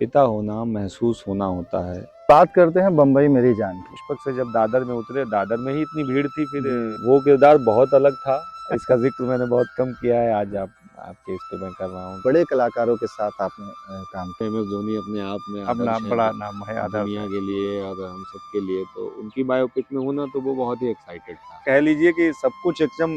पिता होना महसूस होना होता है। बात करते हैं बम्बई मेरी जान की। पुष्पक से जब दादर में उतरे, दादर में ही इतनी भीड़ थी, फिर जी। वो किरदार बहुत अलग था। इसका जिक्र मैंने बहुत कम किया है, आज आपके इस पे मैं कर रहा हूँ। बड़े कलाकारों के साथ आपने काम किया। MS धोनी अपने आप में अपना आदर्श हैं बड़ा नाम है, आदर्श दुनिया है। के लिए और हम सब के लिए, तो उनकी बायोपिक में हूँ ना, तो वो बहुत ही एक्साइटेड था। कह लीजिए कि सब कुछ एकदम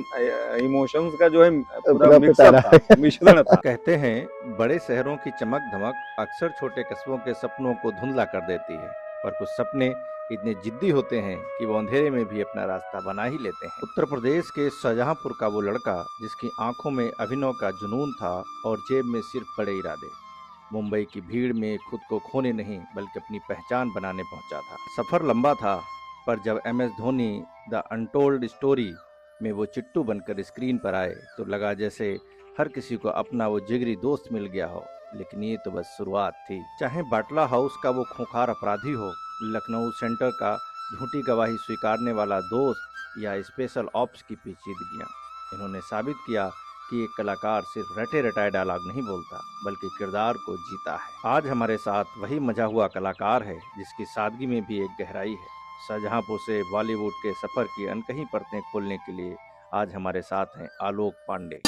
इमोशंस का जो है पूरा पूरा मिक्सअप पिटारा था, मिश्रण था। कहते हैं बड़े शहरों की चमक धमक अक्सर छोटे कस्बों के सपनों को धुंधला कर देती है, पर कुछ सपने इतने जिद्दी होते हैं कि वो अंधेरे में भी अपना रास्ता बना ही लेते हैं। उत्तर प्रदेश के शाहजहांपुर का वो लड़का जिसकी आंखों में अभिनव का जुनून था और जेब में सिर्फ बड़े इरादे, मुंबई की भीड़ में खुद को खोने नहीं बल्कि अपनी पहचान बनाने पहुंचा था। सफर लंबा था, पर जब MS Dhoni the untold story में वो चिट्टू बनकर स्क्रीन पर आए तो लगा जैसे हर किसी को अपना वो जिगरी दोस्त मिल गया हो। लेकिन ये तो बस शुरुआत थी। चाहे बाटला हाउस का वो खूंखार अपराधी हो, लखनऊ सेंटर का झूठी गवाही स्वीकारने वाला दोस्त या स्पेशल ऑप्स की पेचीदगियां, इन्होंने साबित किया कि एक कलाकार सिर्फ रटे रटाए डायलॉग नहीं बोलता बल्कि किरदार को जीता है। आज हमारे साथ वही मजा हुआ कलाकार है जिसकी सादगी में भी एक गहराई है। शाहजहांपुर से बॉलीवुड के सफर की अनकही परतें खोलने के लिए आज हमारे साथ हैं आलोक पांडे।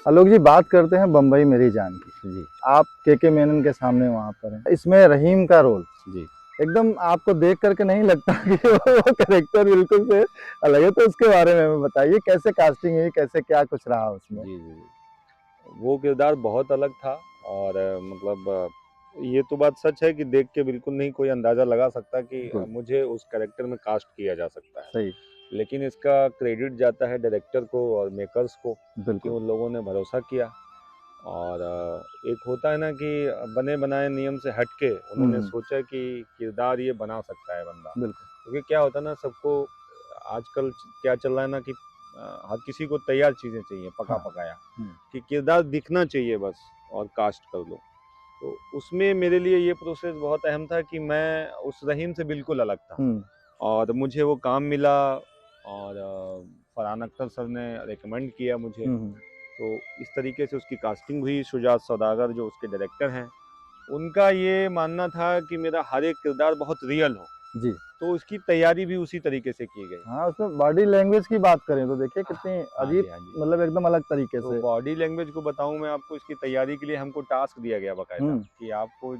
आलोक जी, बात करते हैं बम्बई मेरी जान की। जी आप के मेनन के सामने वहाँ पर हैं। इसमें रहीम का रोल जी एकदम आपको देख करके नहीं लगता कि वो कैरेक्टर बिल्कुल से अलग है, तो उसके बारे में हमें बताइए, कैसे कास्टिंग हुई, कैसे क्या कुछ रहा उसमें। जी जी वो किरदार बहुत अलग था। और मतलब ये तो बात सच है कि देख के बिल्कुल नहीं कोई अंदाजा लगा सकता कि बिल्कुल मुझे उस कैरेक्टर में कास्ट किया जा सकता है। सही। लेकिन इसका क्रेडिट जाता है डायरेक्टर को और मेकर्स को कि बिल्कुल। उन लोगों ने भरोसा किया। और एक होता है ना कि बने बनाए नियम से हट के उन्होंने हम्म। सोचा कि किरदार ये बना सकता है बंदा। बिल्कुल। क्योंकि क्या होता है ना, सबको आजकल क्या चल रहा है ना कि हर किसी को तैयार चीज़ें चाहिए, पका हाँ। पकाया, हम्म। कि किरदार दिखना चाहिए बस और कास्ट कर लो। तो उसमें मेरे लिए ये प्रोसेस बहुत अहम था कि मैं उस रहीम से बिल्कुल अलग था हम्म। और मुझे वो काम मिला। और फरहान अख्तर सर ने रिकमेंड किया मुझे, हम्म। तो इस तरीके से उसकी कास्टिंग हुई। शुजात सौदागर जो उसके डायरेक्टर हैं, उनका ये मानना था कि मेरा हर एक किरदार बहुत रियल हो, जी। तो उसकी तैयारी भी उसी तरीके से की गई। हाँ, उसमें बॉडी लैंग्वेज की बात करें तो देखिए कितनी हाँ अजीब, जी, हाँ जी। मतलब एकदम अलग तरीके तो से। बॉडी लैंग्वेज को बताऊं मैं आपको, इसकी तैयारी के लिए हमको टास्क दिया गया बाकायदा हम्म। कि आपको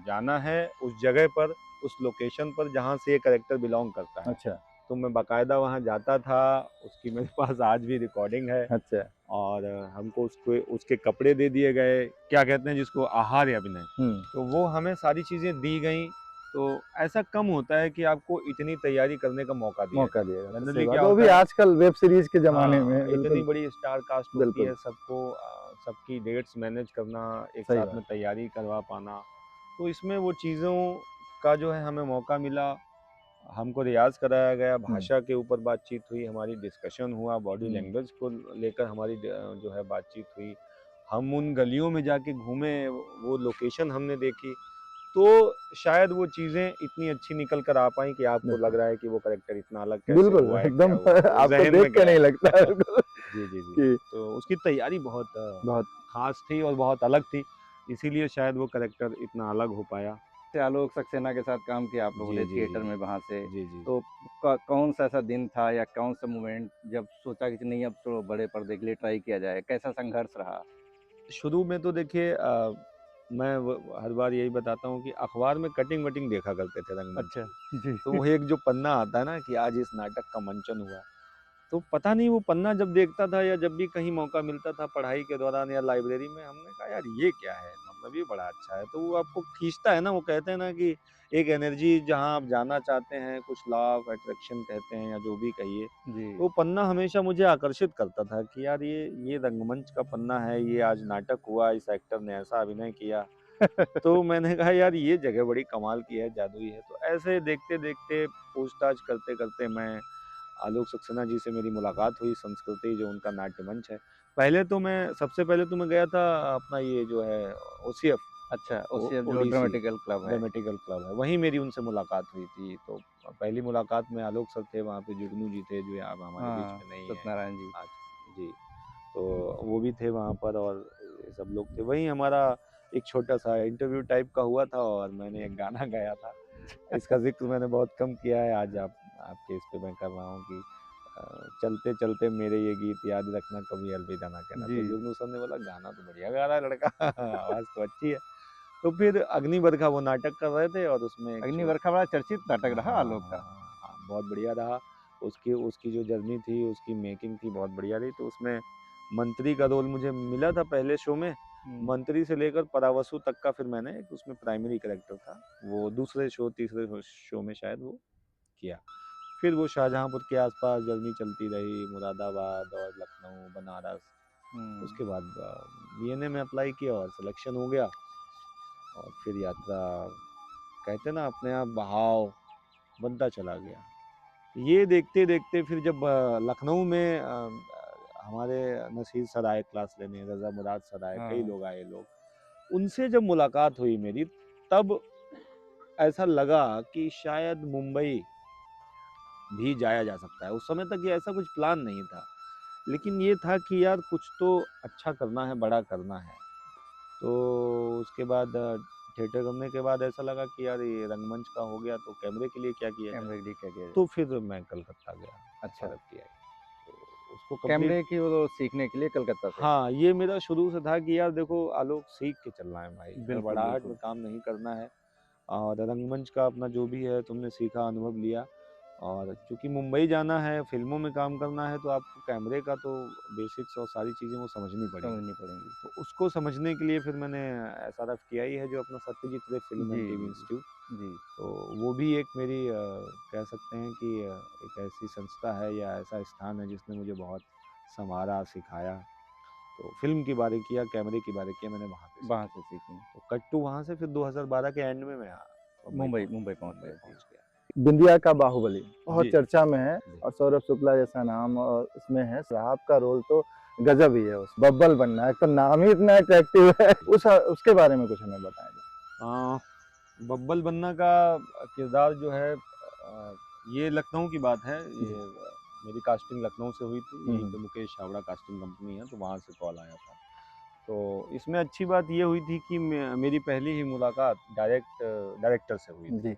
जाना है उस जगह पर, उस लोकेशन पर जहाँ से ये करेक्टर बिलोंग करता है। अच्छा। तो मैं बाकायदा वहाँ जाता था, उसकी मेरे पास आज भी रिकॉर्डिंग है। अच्छा। और हमको उसको उसके कपड़े दे दिए गए, क्या कहते हैं जिसको, आहार अभिनय। हम्म। तो वो हमें सारी चीज़ें दी गई। तो ऐसा कम होता है कि आपको इतनी तैयारी करने का मौका दिया मौका जाए। दिया जाता है, सही जनरली बात क्या है, वो भी होता है, आजकल वेब सीरीज के जमाने हाँ, में। इतनी बिल्कुल। बड़ी स्टार कास्ट होती बिल्कुल है, सबको सबकी डेट्स मैनेज करना, एक सही साथ बात। में तैयारी करवा पाना। तो इसमें वो चीज़ों का जो है हमें मौका मिला। हमको रियाज़ कराया गया, हम्म। भाषा के ऊपर बातचीत हुई, हमारी डिस्कशन हुआ, बॉडी हम्म। लैंग्वेज को लेकर हमारी जो है बातचीत हुई। हम उन गलियों में जाके घूमे, वो लोकेशन हमने देखी। तो शायद वो चीज़ें इतनी अच्छी निकल कर आ पाई कि आपको लग बिल्कुल। रहा है कि वो करेक्टर इतना अलग कैसे बिल्कुल हुआ है, क्या एकदम हुआ, वो आपको ज़हन देख में के गया। नहीं लगता है बिल्कुल जी, जी, जी। कि तो उसकी तैयारी बहुत बहुत। ख़ास थी और बहुत अलग थी, इसीलिए शायद वो कैरेक्टर इतना अलग हो पाया। से आलोक सक्सेना के साथ काम किया आप लोगों जी, ने जी, जी। थिएटर में वहाँ से, जी, जी। तो कौन सा ऐसा दिन था या कौन सा मोमेंट जब सोचा कि नहीं अब तो बड़े पर्दे के लिए ट्राई किया जाए, कैसा संघर्ष रहा? शुरू में तो देखिए मैं हर बार यही बताता हूँ कि अखबार में कटिंग वटिंग देखा करते थे रंगमंच अच्छा। की। जी। तो वो एक जो पन्ना आता है ना कि आज इस नाटक का मंचन हुआ, तो पता नहीं वो पन्ना जब देखता था या जब भी कहीं मौका मिलता था पढ़ाई के दौरान या लाइब्रेरी में, हमने कहा यार ये क्या है, मतलब ये बड़ा अच्छा है। तो वो आपको खींचता है ना, वो कहते हैं ना कि एक एनर्जी जहाँ आप जाना चाहते हैं, कुछ लॉ ऑफ अट्रैक्शन कहते हैं या जो भी कहिए। जी। तो वो पन्ना हमेशा मुझे आकर्षित करता था कि यार ये रंगमंच का पन्ना है, ये आज नाटक हुआ, इस एक्टर ने ऐसा अभिनय किया। तो मैंने कहा यार ये जगह बड़ी कमाल की है, जादुई है। तो ऐसे देखते देखते, पूछताछ करते करते मैं आलोक सक्सेना जी से मेरी मुलाकात हुई, संस्कृति जो उनका नाट्य मंच है। पहले तो मैं सबसे पहले तो मैं गया था अपना ये जो है OCF, अच्छा, ओसीएफ जो ओडीसी ड्रामेटिकल क्लब है। ड्रामेटिकल क्लब है, वहीं मेरी उनसे मुलाकात हुई थी। तो पहली मुलाकात में आलोक सर थे, वहाँ पे जुगनू जी थे जो अब हमारे बीच हाँ, में नहीं है सत्यनारायण जी। आज। जी। तो वो भी थे वहाँ पर और ये सब लोग थे। वहीं हमारा एक छोटा सा इंटरव्यू टाइप का हुआ था और मैंने एक गाना गाया था। इसका जिक्र मैंने बहुत कम किया है, आज आपके इस पे मैं कर रहा हूँ कि चलते चलते मेरे ये गीत याद रखना, कभी अलविदा ना कहना। जी। तो जुगनू सर ने बोला गाना तो बढ़िया गा रहा है लड़का आवाज़ तो अच्छी है। तो फिर अग्नि बरखा वो नाटक कर रहे थे और उसमें एक अग्नि बरखा बड़ा चर्चित नाटक रहा आलोक का। हाँ, बहुत बढ़िया रहा। उसकी उसकी जो जर्नी थी, उसकी मेकिंग थी, बहुत बढ़िया रही। तो उसमें मंत्री का रोल मुझे मिला था पहले शो में। मंत्री से लेकर परावसु तक का फिर मैंने एक उसमें प्राइमरी कैरेक्टर था, वो दूसरे शो तीसरे शो में शायद वो किया। फिर वो शाहजहांपुर के आसपास जर्नी चलती रही, मुरादाबाद और लखनऊ, बनारस। उसके बाद बीएनए में अप्लाई किया और सिलेक्शन हो गया और फिर यात्रा कहते ना अपने आप बहाव बनता चला गया। ये देखते देखते फिर जब लखनऊ में हमारे नसीर सर आए क्लास लेने, रजा मुराद सर आए, कई लोग आए लोग, उनसे जब मुलाकात हुई मेरी, तब ऐसा लगा कि शायद मुंबई भी जाया जा सकता है। उस समय तक ये ऐसा कुछ प्लान नहीं था, लेकिन ये था कि यार कुछ तो अच्छा करना है, बड़ा करना है। तो उसके बाद थिएटर करने के बाद ऐसा लगा कि यार ये रंगमंच का हो गया, तो कैमरे के लिए क्या किया जाए? कैमरे के लिए क्या किया जाए? तो फिर मैं कलकत्ता गया। अच्छा। किया तो उसको कैमरे कंप्लीट। की वो सीखने के लिए कलकत्ता से। हाँ, ये मेरा शुरू से था कि यार देखो आलोक सीख के चलना है भाई, बिल्कुल, हड़बड़ाहट बिल्कुल। में काम नहीं करना है। और रंगमंच का अपना जो भी है तुमने सीखा, अनुभव लिया। और चूंकि मुंबई जाना है, फिल्मों में काम करना है, तो आपको कैमरे का तो बेसिक्स और सारी चीज़ें वो समझनी पड़ेंगी। तो उसको समझने के लिए फिर मैंने एसआरएफ किया ही है, जो अपना सत्यजीत रे फिल्म एंड जी, टीवी जी, इंस्टीट्यूट। जी। तो वो भी एक मेरी कह सकते हैं कि एक ऐसी संस्था है या ऐसा स्थान है जिसने मुझे बहुत संवारा, सिखाया। तो फिल्म की बारीकियाँ, कैमरे की बारीकियाँ मैंने वहाँ से सीखी। तो कट टू वहाँ से फिर 2012 के एंड में मैं मुंबई पहुंच गया। बिंदिया का बाहुबली बहुत जी। चर्चा में है जी। और सौरभ शुक्ला जैसा नाम और इसमें है, साहब का रोल तो गजब ही है। उस बब्बल बनना है तो नाम ही इतना अट्रैक्टिव है। उसके बारे में कुछ हमें बताएं। बब्बल बन्ना का किरदार जो है, ये लखनऊ की बात है। ये मेरी कास्टिंग लखनऊ से हुई थी। यहीं पे मुकेश छाबड़ा कास्टिंग कंपनी है, तो वहाँ से कॉल आया था। तो इसमें अच्छी बात ये हुई थी कि मेरी पहली ही मुलाकात डायरेक्टर से हुई थी।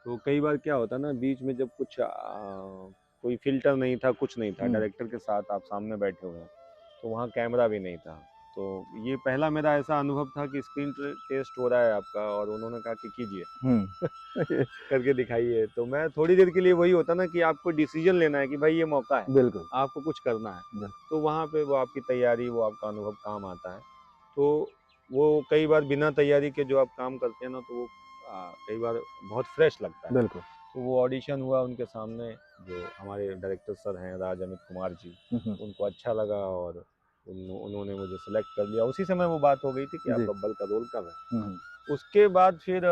तो कई बार क्या होता ना, बीच में जब कुछ कोई फिल्टर नहीं था, कुछ नहीं था, डायरेक्टर के साथ आप सामने बैठे हुए हैं, तो वहाँ कैमरा भी नहीं था। तो ये पहला मेरा ऐसा अनुभव था कि स्क्रीन टेस्ट हो रहा है आपका और उन्होंने कहा कि कीजिए करके दिखाइए। तो मैं थोड़ी देर के लिए, वही होता ना कि आपको डिसीजन लेना है कि भाई ये मौका है, बिल्कुल आपको कुछ करना है। तो वहाँ पे वो आपकी तैयारी, वो आपका अनुभव काम आता है। तो वो कई बार बिना तैयारी के जो आप काम करते हैं ना, तो वो कई बार बहुत फ्रेश लगता है। बिल्कुल। तो वो ऑडिशन हुआ उनके सामने, जो हमारे डायरेक्टर सर हैं राज अमित कुमार जी, उनको अच्छा लगा और उन्होंने मुझे सेलेक्ट कर लिया। उसी समय वो बात हो गई थी कि आप बब्बल का रोल कर रहे हैं। उसके बाद फिर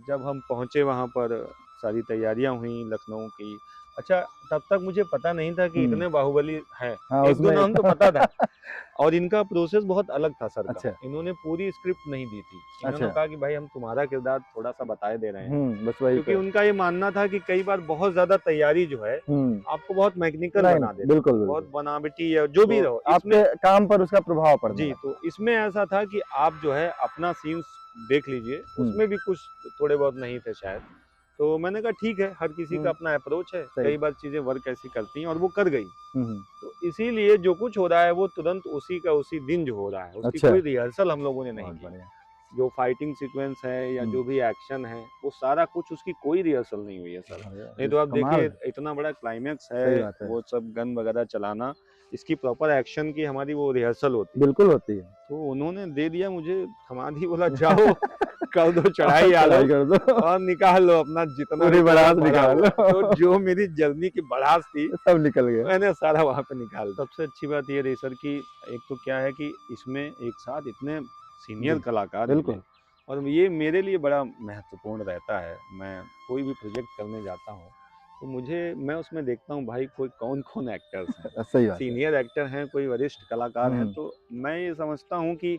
जब हम पहुंचे वहाँ पर, सारी तैयारियां हुई लखनऊ की। अच्छा, तब तक मुझे पता नहीं था कि इतने बाहुबली हैं। हाँ, एक दो नाम तो पता था और इनका प्रोसेस बहुत अलग था सर का। अच्छा। इन्होंने पूरी स्क्रिप्ट नहीं दी थी। इन्होंने अच्छा। कहा कि भाई हम तुम्हारा किरदार थोड़ा सा बताए दे रहे हैं, बस वही क्योंकि उनका ये मानना था कि कई बार बहुत ज्यादा तैयारी जो है आपको बहुत मैकेनिकल बना देती है, बिल्कुल बहुत बनावटी या जो भी रहो, आपके काम पर उसका प्रभाव पड़ता है। जी। तो इसमें ऐसा था कि आप जो है अपना सीन्स देख लीजिए, उसमें भी कुछ थोड़े बहुत नहीं थे शायद। तो मैंने कहा ठीक है, हर किसी का अपना अप्रोच है, कई बार चीजें वर्क ऐसी करती हैं और वो कर गई। तो इसीलिए जो कुछ हो रहा है वो तुरंत उसी का उसी दिन जो हो रहा है, उसकी कोई रिहर्सल हम लोगों ने नहीं की। जो फाइटिंग सीक्वेंस है या जो भी एक्शन है, वो सारा कुछ, उसकी कोई रिहर्सल नहीं हुई है सर। नहीं तो आप देखिए इतना बड़ा क्लाइमैक्स है, वो सब गन वगैरह चलाना, इसकी प्रॉपर एक्शन की हमारी वो रिहर्सल होती है। बिल्कुल होती है। तो उन्होंने दे दिया मुझे समाधि, बोला जाओ कर दो चढ़ाई आलो कर दो और निकाल लो अपना जितना पूरी बारात निकाल लो। तो जो मेरी जर्नी की बढ़ास थी सब निकल गया, मैंने सारा वहाँ पे निकाल। सबसे अच्छी बात ये रही सर कि एक तो क्या है कि इसमें एक साथ इतने सीनियर कलाकार मिले, और ये मेरे लिए बड़ा महत्वपूर्ण रहता है। मैं कोई भी प्रोजेक्ट करने जाता हूँ तो मैं उसमें देखता हूँ भाई कोई कौन कौन एक्टर्स हैं, सही बात, सीनियर एक्टर हैं, कोई वरिष्ठ कलाकार हैं। तो मैं ये समझता हूँ कि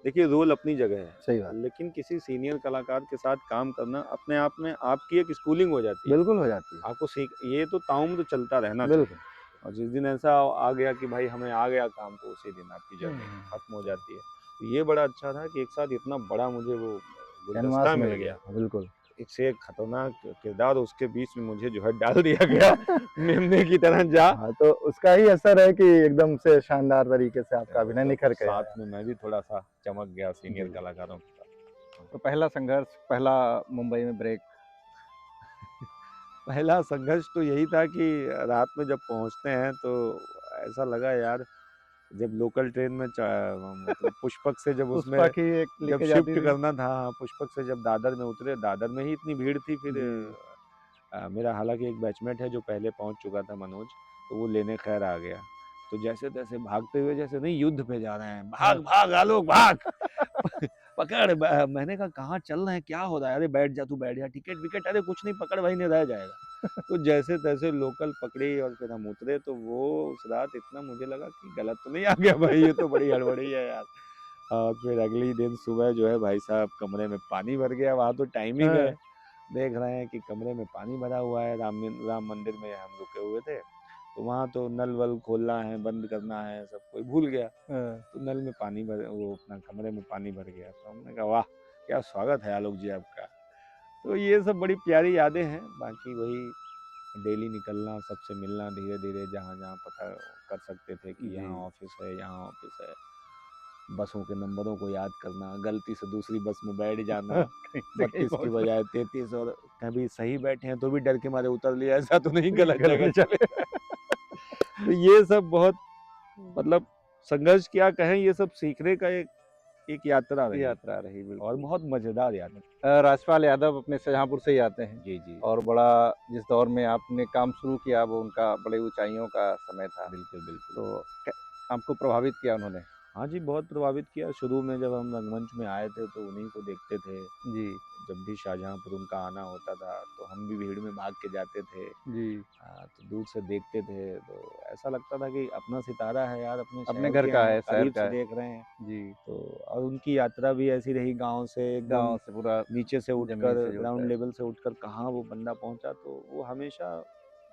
देखिए रोल अपनी जगह है, सही बात, लेकिन किसी सीनियर कलाकार के साथ काम करना अपने आप में आपकी एक स्कूलिंग हो जाती है। बिल्कुल हो जाती है। आपको ये तो ताउम्र चलता रहना बिल्कुल। चाहिए। और जिस दिन ऐसा आ गया कि भाई हमें आ गया काम, तो उसी दिन आपकी जर्नी खत्म हो जाती है। तो ये बड़ा अच्छा था कि एक साथ इतना बड़ा मुझे वो कैनवास गुलदस्ता मिल मिल गया, गया। बिल्कुल। एक से एक खतरनाक किरदार, उसके बीच में मुझे जो है डाल दिया गया मेमने की तरह जा। हाँ, तो उसका ही असर है कि एकदम से शानदार तरीके से आपका अभिनय तो निखर के आया। साथ में मैं भी थोड़ा सा चमक गया सीनियर जी। कलाकारों के साथ। तो पहला संघर्ष, पहला मुंबई में ब्रेक। पहला संघर्ष तो यही था कि रात में जब पहुंचते हैं तो ऐसा लगा यार, जब लोकल ट्रेन में मतलब पुष्पक से जब उसमें पुष्पा की एक जब लेके जाती शिफ्ट थी। करना था, पुष्पक से जब दादर में उतरे, दादर में ही इतनी भीड़ थी। फिर जी। मेरा हालांकि एक बैचमेट है जो पहले पहुंच चुका था, मनोज, तो वो लेने खैर आ गया। तो जैसे तैसे भागते हुए, जैसे नहीं युद्ध पे जा रहे हैं, भाग भाग आलोक भाग पकड़। मैंने कहा कहाँ चल रहे हैं, क्या हो रहा है? अरे बैठ जा तू, बैठ जा, टिकट विकेट, अरे कुछ नहीं, पकड़ भाई, नहीं रह जाएगा। तो जैसे तैसे लोकल पकड़ी और फिर हम उतरे। तो वो उस रात इतना मुझे लगा कि गलत तो नहीं आ गया भाई, ये तो बड़ी हड़बड़ी है यार। और फिर अगली दिन सुबह जो है भाई साहब, कमरे में पानी भर गया। वहाँ तो टाइमिंग है, देख रहे हैं कि कमरे में पानी भरा हुआ है। राम मंदिर में हम रुके हुए थे, तो वहाँ तो नल वल खोलना है, बंद करना है, सब कोई भूल गया। तो नल में पानी भर, वो अपना कमरे में पानी भर गया। तो हमने कहा वाह, क्या स्वागत है आलोक जी आपका। तो ये सब बड़ी प्यारी यादें हैं। बाकी वही डेली निकलना, सबसे मिलना, धीरे धीरे जहाँ जहाँ पता कर सकते थे कि यहाँ जी। ऑफिस है, यहाँ ऑफिस है, बसों के नंबरों को याद करना, गलती से दूसरी बस में बैठ जाना, कहीं से कहीं 32 की पहुंच बजाय 33, और कभी सही बैठे हैं तो भी डर के मारे उतर लिया, ऐसा तो नहीं गए। गलत गलत जगह जगह। चले तो ये सब बहुत, मतलब संघर्ष क्या कहें, ये सब सीखने का एक यात्रा रही, यात्रा रही और बिल्कुल। बहुत मजेदार यात्रा। राजपाल यादव अपने शाहजहांपुर से ही आते हैं, जी जी, और बड़ा जिस दौर में आपने काम शुरू किया वो उनका बड़े ऊंचाइयों का समय था। बिल्कुल बिल्कुल। तो आपको प्रभावित किया उन्होंने। हाँ जी, बहुत प्रभावित किया। शुरू में जब हम रंगमंच में आए थे तो उन्हीं को देखते थे। जी। जब भी शाहजहाँपुर उनका आना होता था तो हम भी भीड़ में भाग के जाते थे। जी। तो दूर से देखते थे तो ऐसा लगता था कि अपना सितारा है यार, अपने अपने शहर घर के का हैं, है, शहर करीब का से है। देख रहे हैं। जी। तो और उनकी यात्रा भी ऐसी रही, गांव से एकदम गांव से पूरा नीचे से जमीन उठकर, से ग्राउंड जुड़कर। लेवल से उठकर कहाँ वो बंदा पहुंचा। तो वो हमेशा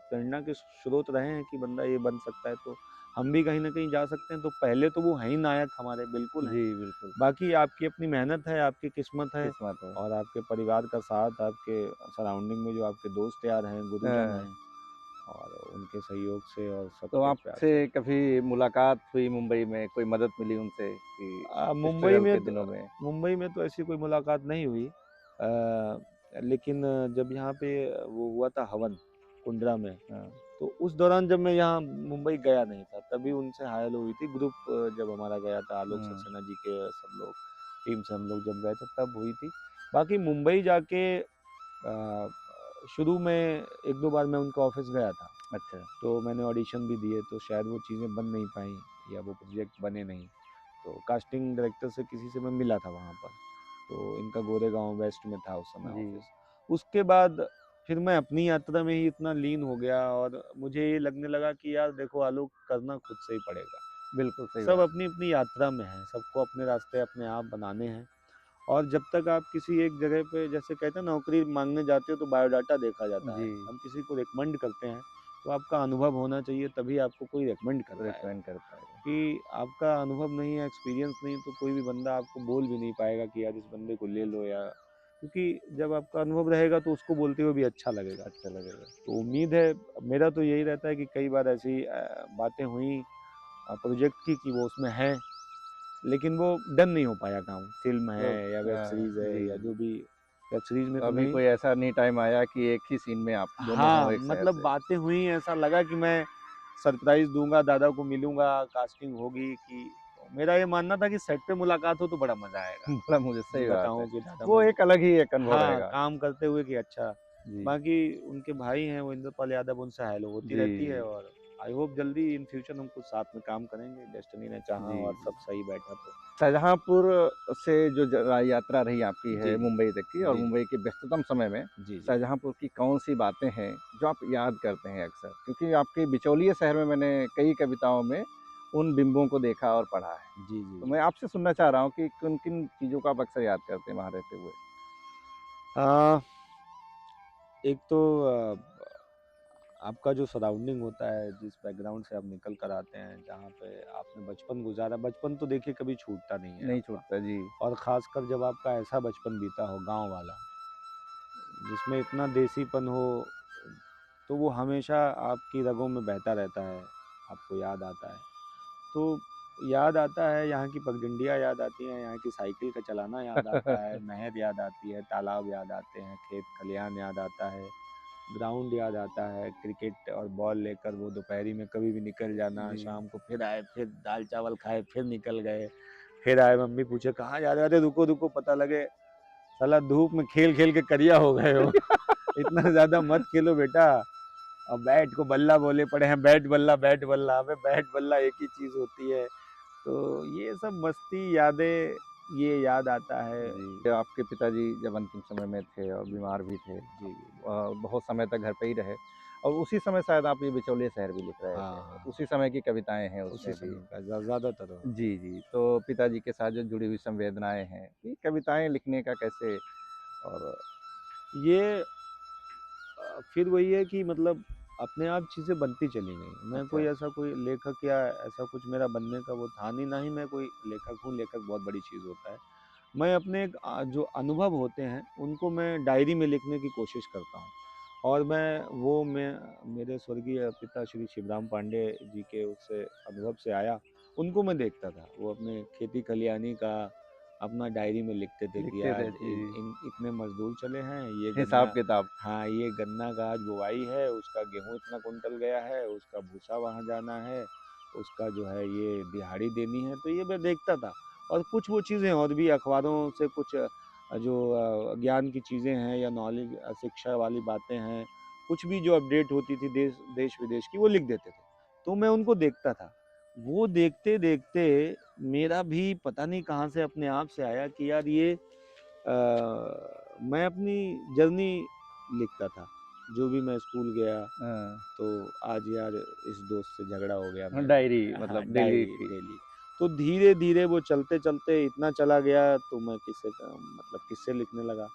प्रेरणा के स्रोत रहे हैं कि बंदा ये बन सकता है तो हम भी कहीं ना कहीं जा सकते हैं। तो पहले तो वो हैं ही नायक हमारे, बिल्कुल हैं। जी बिल्कुल। बाकी आपकी अपनी मेहनत है, आपकी किस्मत है, किस्मत है। और आपके परिवार का साथ, आपके सराउंडिंग में जो आपके दोस्त यार हैं, गुरुजन हाँ। हैं, और उनके सहयोग से और तो सबके प्यार आपसे से। कभी मुलाकात हुई मुंबई में, कोई मदद मिली उनसे कि स्ट्रगल के दिनों में? मुंबई में तो ऐसी कोई मुलाकात नहीं हुई। लेकिन जब यहाँ पे वो हुआ था हवन कुंडरा में, हाँ। तो उस दौरान जब मैं यहाँ मुंबई गया नहीं था, तभी उनसे हायल हुई थी। ग्रुप जब हमारा गया था, आलोक हम्म। सक्सेना जी के सब लोग, टीम से हम लोग जब गए थे तब हुई थी। बाकी मुंबई जाके अ, शुरू में एक दो बार मैं उनके ऑफिस गया था, अच्छा। तो मैंने ऑडिशन भी दिए, तो शायद वो चीज़ें बन नहीं पाई या वो प्रोजेक्ट बने नहीं। तो कास्टिंग डायरेक्टर से किसी से मैं मिला था वहाँ पर, तो इनका गोरेगांव वेस्ट में था उस समय जी। ऑफिस। उसके बाद फिर मैं अपनी यात्रा में ही इतना लीन हो गया, और मुझे ये लगने लगा कि यार देखो आलोक, करना खुद से ही पड़ेगा। बिल्कुल सही सब बात। अपनी अपनी यात्रा में है, सबको अपने रास्ते अपने आप बनाने हैं। और जब तक आप किसी एक जगह पे, जैसे कहते हैं नौकरी मांगने जाते हो तो बायोडाटा देखा जाता है, जी। हम किसी को रिकमेंड करते हैं तो आपका अनुभव होना चाहिए, तभी आपको कोई रिकमेंड कर पाएगा। रेकमेंड कर पाएगा। कि आपका अनुभव नहीं है, एक्सपीरियंस नहीं, तो कोई भी बंदा आपको बोल भी नहीं पाएगा कि यार इस बंदे को ले लो, या क्योंकि जब आपका अनुभव रहेगा तो उसको बोलते हुए भी अच्छा लगेगा। अच्छा लगेगा। तो उम्मीद है, मेरा तो यही रहता है कि कई बार ऐसी बातें हुई प्रोजेक्ट की कि वो उसमें है, लेकिन वो डन नहीं हो पाया काम। फ़िल्म तो है या वेब सीरीज़ है जी। या जो भी, वेब सीरीज़ में तो तो अभी नहीं। कोई ऐसा नहीं टाइम आया कि एक ही सीन में आप दोनों हों हाँ, एक शहर मतलब से? बातें हुई, ऐसा लगा कि मैं सरप्राइज़ दूँगा, दादा को मिलूँगा, कास्टिंग होगी। कि मेरा ये मानना था कि सेट पे मुलाकात हो तो बड़ा मज़ा आएगा। बड़ा मुझे कि सही बात है। बताऊँ कि दादा वो मैं, एक अलग ही एक अनुभव हाँ, रहेगा। काम करते हुए कि अच्छा। जी। बाकी उनके भाई हैं वो इंद्रपाल यादव, उनसे हेलो होती जी। रहती है, और आई होप जल्दी इन फ्यूचर हम कुछ साथ में काम करेंगे, डेस्टिनी ने चाहा जी। और जी। सब सही बैठा तो। शाहजहाँपुर से जो यात्रा रही आपकी है जी, मुंबई तक की, और जी, मुंबई के व्यस्ततम समय में जी, जी। शाहजहाँपुर की कौन सी बातें हैं जो आप याद करते हैं अक्सर? क्योंकि आपके बिचौलिए शहर में मैंने कई कविताओं में उन बिंबों को देखा और पढ़ा है। जी, जी, तो जी। मैं आपसे सुनना चाह रहा हूँ कि किन किन चीज़ों को आप अक्सर याद करते हैं वहाँ रहते हुए? अ, एक तो आपका जो सराउंडिंग होता है, जिस बैकग्राउंड से आप निकल कर आते हैं, जहाँ पे आपने बचपन गुजारा, बचपन तो देखिए कभी छूटता नहीं है नहीं आपका। छूटता जी। और ख़ासकर जब आपका ऐसा बचपन बीता हो गाँव वाला, जिसमें इतना देसीपन हो, तो वो हमेशा आपकी रगों में बहता रहता है, आपको याद आता है। तो याद आता है, यहाँ की पगडंडियाँ याद आती हैं, यहाँ की साइकिल का चलाना याद आता है, नहर याद आती है, तालाब याद आते हैं, खेत खलिहान याद आता है, ग्राउंड याद आता है, क्रिकेट और बॉल लेकर वो दोपहरी में कभी भी निकल जाना, जी। शाम को फिर आए, फिर दाल चावल खाए, फिर निकल गए, फिर आए, मम्मी पूछे कहाँ जा रहे हो? अरे रुको रुको, पता लगे साला धूप में खेल खेल के करिया हो गए हो। इतना ज्यादा मत खेलो बेटा। अब बैट को बल्ला बोले पड़े हैं, बैट बल्ला बैट बल्ला, अबे बैट बल्ला एक ही चीज होती है। तो ये सब मस्ती यादें, ये याद आता है। जी, आपके पिताजी जब अंतिम समय में थे और बीमार भी थे, जी बहुत समय तक घर पे ही रहे और उसी समय शायद आप ये बिचौलिए शहर भी लिख रहे थे। हाँ, उसी समय की कविताएँ हैं उसी उसमें भी। समय का ज्यादातर हो। जी, जी। तो पिताजी के साथ जो जुड़ी हुई संवेदनाएँ हैं, ये कविताएँ लिखने का कैसे और ये फिर वही है कि मतलब अपने आप चीज़ें बनती चली गई। मैं अच्छा, कोई ऐसा कोई लेखक या ऐसा कुछ मेरा बनने का वो था नहीं, ना ही मैं कोई लेखक हूँ। लेखक बहुत बड़ी चीज़ होता है। मैं अपने जो अनुभव होते हैं उनको मैं डायरी में लिखने की कोशिश करता हूँ। और मैं मेरे स्वर्गीय पिता श्री शिवराम पांडे जी के उससे अनुभव से आया। उनको मैं देखता था, वो अपने खेती खलियानी का अपना डायरी में लिखते थे कि लिखते आज थे। जी, इतने मजदूर चले हैं, ये गन्ना, हिसाब-किताब। हाँ ये गन्ना का आज बुवाई है, उसका गेहूँ इतना कुंटल गया है, उसका भूसा वहाँ जाना है, उसका जो है ये दिहाड़ी देनी है। तो ये मैं देखता था। और कुछ वो चीज़ें और भी अखबारों से कुछ जो ज्ञान की चीज़ें हैं या नॉलेज शिक्षा वाली बातें हैं, कुछ भी जो अपडेट होती थी देश देश विदेश की, वो लिख देते थे। तो मैं उनको देखता था। वो देखते देखते मेरा भी पता नहीं कहाँ से अपने आप से आया कि यार ये मैं अपनी जर्नी लिखता था। जो भी मैं स्कूल गया, हाँ, तो आज यार इस दोस्त से झगड़ा हो गया हाँ, मेरा। डायरी हाँ, मतलब डेली डायरी की। डेली। तो धीरे-धीरे वो चलते-चलते इतना चला गया, तो मैं किस्से लिखने लगा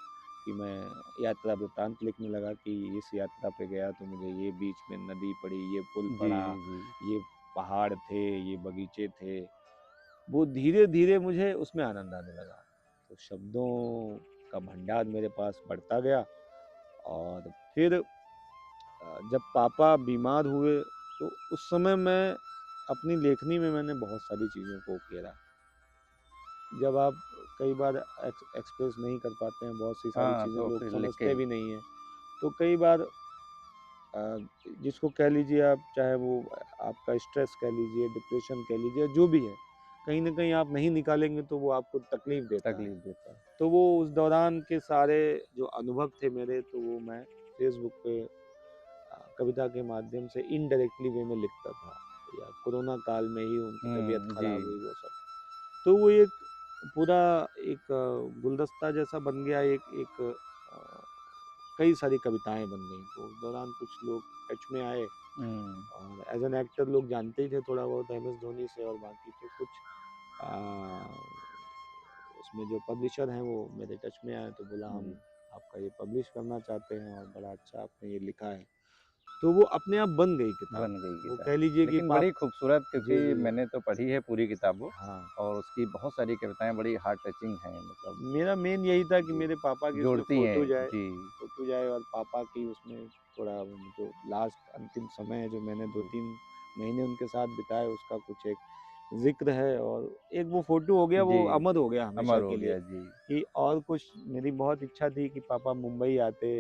कि मैं यात्रा वृत्तांत लिखने लगा कि इस यात्रा पे गया तो मुझे ये बीच में नदी पड़ी, ये पुल जी, पड़ा, जी, जी। ये पहाड़ थे, ये बगीचे थे। वो धीरे-धीरे मुझे उसमें आनंद आने लगा। तो शब्दों का भंडार मेरे पास बढ़ता गया। और फिर जब पापा बीमार हुए, तो उस समय मैं अपनी लेखनी में मैंने बहुत सारी चीज़ों को उकेरा। जब आप कई बार एक्सप्रेस नहीं कर पाते हैं बहुत सी सारी हाँ, चीज़ें, तो लोग फिर लिख के समझते भी नहीं हैं। तो कई बार अ, जिसको कह लीजिए आप, चाहे वो आपका स्ट्रेस कह लीजिए, डिप्रेशन कह लीजिए, जो भी है, कहीं न कहीं आप नहीं निकालेंगे तो वो आपको तकलीफ़ देता है। तकलीफ देता है। तो वो उस दौरान के सारे जो अनुभव थे मेरे, तो वो मैं फ़ेसबुक पे कविता के माध्यम से इनडायरेक्टली वे में लिखता था। या कोरोना काल में ही उनकी तबीयत जी। खराब हुई, वो सब। तो वो एक पूरा एक गुलदस्ता जैसा बन गया, एक एक कई सारी कविताएं बन गई। तो उस दौरान कुछ लोग टच में आए, हुँ, और एज एन एक्टर लोग जानते ही थे थोड़ा बहुत एम एस धोनी से, और बाकी तो कुछ आ, उसमें जो पब्लिशर हैं वो मेरे टच में आए, तो बोला हम जी, आपका ये पब्लिश करना चाहते हैं, और बड़ा अच्छा आपने ये लिखा है। तो वो अपने आप बन गई किताब। बन गई वो किताब। कह लीजिए कि लेकिन पाप। बड़ी खूबसूरत क्योंकि जी जी। मैंने तो पढ़ी है पूरी किताब वो हाँ, और उसकी बहुत सारी कविताएँ बड़ी हार्ट टचिंग हैं मतलब मेरा मेन यही था कि जी, मेरे पापा की उसमें जोड़ती हैं। जी, फोटो जाए, और पापा की उसमें थोड़ा जो लास्ट अंतिम समय है जो मैंने दो जी, तीन महीने उनके साथ बिताए, उसका कुछ एक जिक्र है। और एक वो फोटो हो गया, वो जी, अमर हो गया हमेशा अमर हो के लिए। गया। जी, कि और कुछ मेरी बहुत इच्छा थी कि पापा मुंबई आते,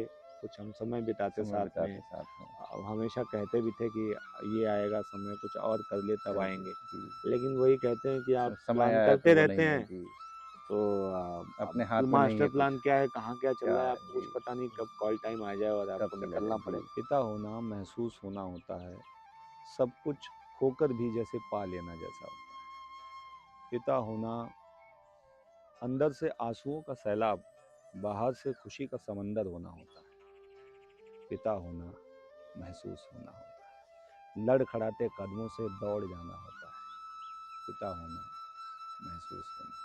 कुछ हम समय बिताते समय साथ में। बिताते साथ में। अब हमेशा कहते भी थे कि ये आएगा समय, कुछ और कर ले तब कर दे। आएंगे। जी, लेकिन वही कहते हैं कि आप समय प्लान आया तो करते वो रहते नहीं है। हैं, जी, तो अपने अब हाथ में नहीं मास्टर है कुछ। प्लान क्या है, कहाँ क्या चल क्या रहा है, है? आपको कुछ जी, पता नहीं कब कॉल टाइम आ जाए और कब आपको चला निकलना जाए। पड़े। जी, पिता होना महसूस होना होता है, सब कुछ खोकर भी जैसे पा लेना जैसा होता है। पिता होना अंदर से आंसुओं का सैलाब, बाहर से खुशी का समंदर होना होता है। पिता होना महसूस होना होता है, लड़खड़ाते कदमों से दौड़ जाना होता है। पिता होना महसूस होना।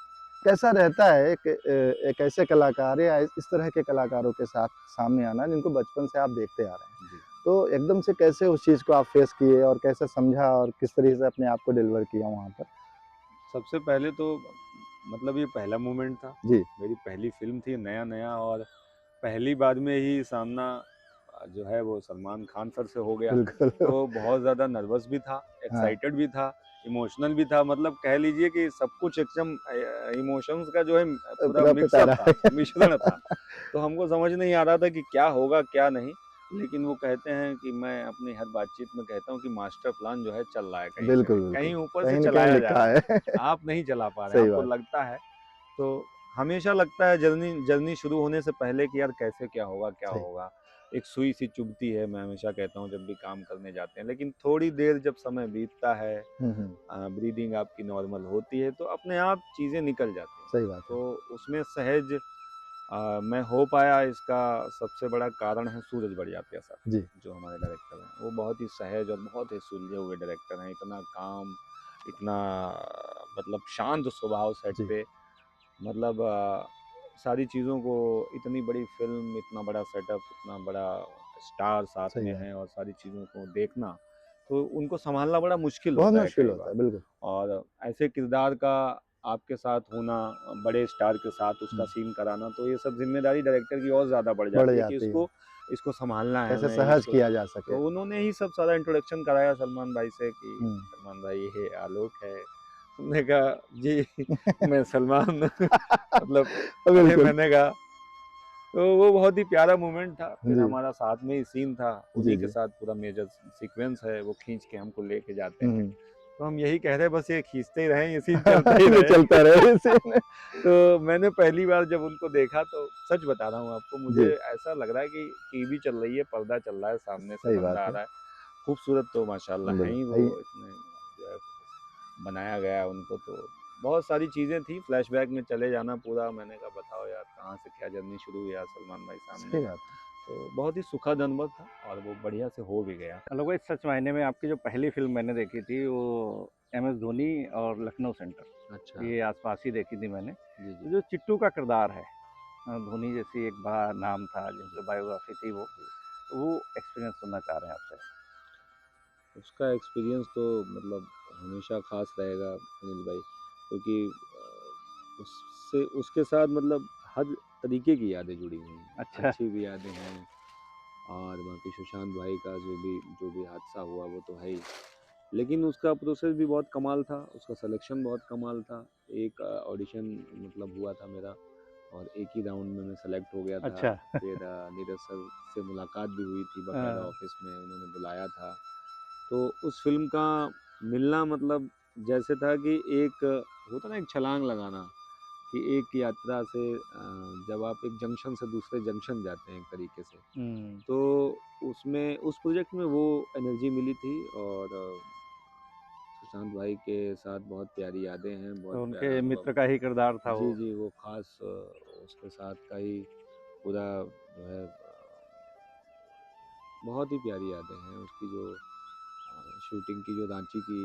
कैसा रहता है एक ऐसे कलाकार या इस तरह के कलाकारों के साथ सामने आना जिनको बचपन से आप देखते आ रहे हैं? जी। तो एकदम से कैसे उस चीज़ को आप फेस किए और कैसे समझा और किस तरीके से अपने आप को डिलीवर किया वहाँ पर? सबसे पहले तो मतलब ये पहला मोमेंट था, जी, मेरी पहली फ़िल्म थी, नया-नया, और पहली बार में ही सामना जो है वो सलमान खान सर से हो गया। बिल्कुल। तो बहुत ज़्यादा नर्वस भी था, हाँ, एक्साइटेड भी था, इमोशनल भी था, मतलब कह लीजिए कि सब कुछ एकदम इमोशंस का जो है पूरा पूरा मिक्सअप पिटारा था, मिश्रण था। तो हमको समझ नहीं आ रहा था कि क्या होगा, क्या नहीं। लेकिन वो कहते हैं कि मैं अपनी हर बातचीत में कहता हूँ कि मास्टर प्लान जो है चल रहा है कहीं से बिल्कुल, नहीं, बिल्कुल। कहीं ऊपर से कहीं न कहीं चलाया जा लिखा रहा है। है। आप नहीं चला पा रहे हैं, सही आपको बात। लगता है। तो हमेशा लगता है जर्नी जर्नी शुरू होने से पहले कि यार कैसे क्या होगा, क्या सही। होगा। एक सुई सी चुभती है, मैं हमेशा कहता हूँ जब भी काम करने जाते हैं। लेकिन थोड़ी देर जब समय बीतता है, हुँ, हुँ। ब्रीदिंग आपकी नॉर्मल होती है, तो अपने आप चीज़ें निकल जाती हैं। सही बात है। तो उसमें सहज मैं हो पाया, इसका सबसे बड़ा कारण है सूरज बड़जात्या सर, जी। जो हमारे डायरेक्टर हैं। वो बहुत ही सहज और बहुत ही सुलझे हुए डायरेक्टर हैं। इतना काम, इतना मतलब शांत स्वभाव सेट जी। पे, मतलब सारी चीज़ों को, इतनी बड़ी फ़िल्म, इतना बड़ा सेटअप, इतना बड़ा स्टार साथ सही में बात। है और सारी चीज़ों को देखना, तो उनको सँभालना बड़ा मुश्किल बहुत होता है मुश्किल कई होता बार। है, बिल्कुल। और ऐसे किरदार का आपके साथ होना, बड़े स्टार के साथ उसका हुँ। सीन कराना, तो ये सब ज़िम्मेदारी डायरेक्टर की और ज़्यादा बढ़ बढ़ जाती है कि जाती है। इसको इसको सँभालना है कैसे हमें, सहज इसको। किया जा सके। तो उन्होंने ही सब सारा इंट्रोडक्शन कराया सलमान भाई से कि हुँ। सलमान भाई ये आलोक है। हमने कहा जी मैं सलमान मतलब अरे बिल्कुल। मैंने कहा, तो वो बहुत ही प्यारा मोमेंट था। फिर जी। हमारा साथ में ही सीन था, जी, उन्हीं के जी। साथ पूरा मेजर सीक्वेंस है, वो खींच के हमको लेके जाते हुँ, हैं। हुँ। तो हम यही कह रहे हैं बस ये खींचते ही रहें, ये सीन चलता ही ये रहे। चलता रहे इसी में। तो मैंने पहली बार जब उनको देखा तो सच बता रहा हूँ आपको, मुझे जी, ऐसा लग रहा है कि टीवी चल रही है, पर्दा चल रहा है, सामने से सही बात बंदा आ है। रहा है। खूबसूरत तो माशाल्लाह हैं ही वो, बिल्कुल। इतने जो है बनाया गया है उनको। तो बहुत सारी चीज़ें थी, फ्लैशबैक में चले जाना पूरा। मैंने कहा बताओ यार कहाँ से क्या जर्नी शुरू हुई यार सलमान भाई सामने। सही बात है। तो बहुत ही सुखद अनुभव था और वो बढ़िया से हो भी गया। हेलो भाई, सच मायने में आपकी जो पहली फ़िल्म मैंने देखी थी वो एमएस धोनी और लखनऊ सेंटर, अच्छा। ये आस-पास ही देखी थी मैंने। जी, तो जी। जो चिट्टू का किरदार है, धोनी जैसी एक बड़ा नाम था जी, जिनकी बायोग्राफ़ी थी वो, तो वो एक्सपीरियंस सुनना चाह रहे हैं आपसे? उसका एक्सपीरियंस तो मतलब हमेशा ख़ास रहेगा अनिल भाई, क्योंकि उससे उसके साथ मतलब हर तरीके की यादें जुड़ी हुई हैं। अच्छा। अच्छी भी यादें हैं, और बाकी सुशांत भाई का जो भी हादसा हुआ वो तो है ही। लेकिन उसका प्रोसेस भी बहुत कमाल था, उसका सिलेक्शन बहुत कमाल था। एक ऑडिशन मतलब हुआ था मेरा, और एक ही राउंड में मैं सेलेक्ट हो गया था। अच्छा। फिर नीरज सर से मुलाकात भी हुई थी, बाकायदा हाँ। ऑफिस में उन्होंने बुलाया था। तो उस फ़िल्म का मिलना मतलब जैसे था कि एक होता ना एक छलांग लगाना, कि एक यात्रा से जब आप एक जंक्शन से दूसरे जंक्शन जाते हैं एक तरीके से, हुँ। तो उसमें उस प्रोजेक्ट में वो एनर्जी मिली थी। और सुशांत भाई के साथ बहुत प्यारी यादें हैं, बहुत तो प्यारा उनके अनुभव। मित्र का ही किरदार था जी, वो। जी, वो ख़ास उसके साथ का ही पूरा जो है बहुत ही प्यारी यादें हैं उसकी, जो शूटिंग की, जो रांची की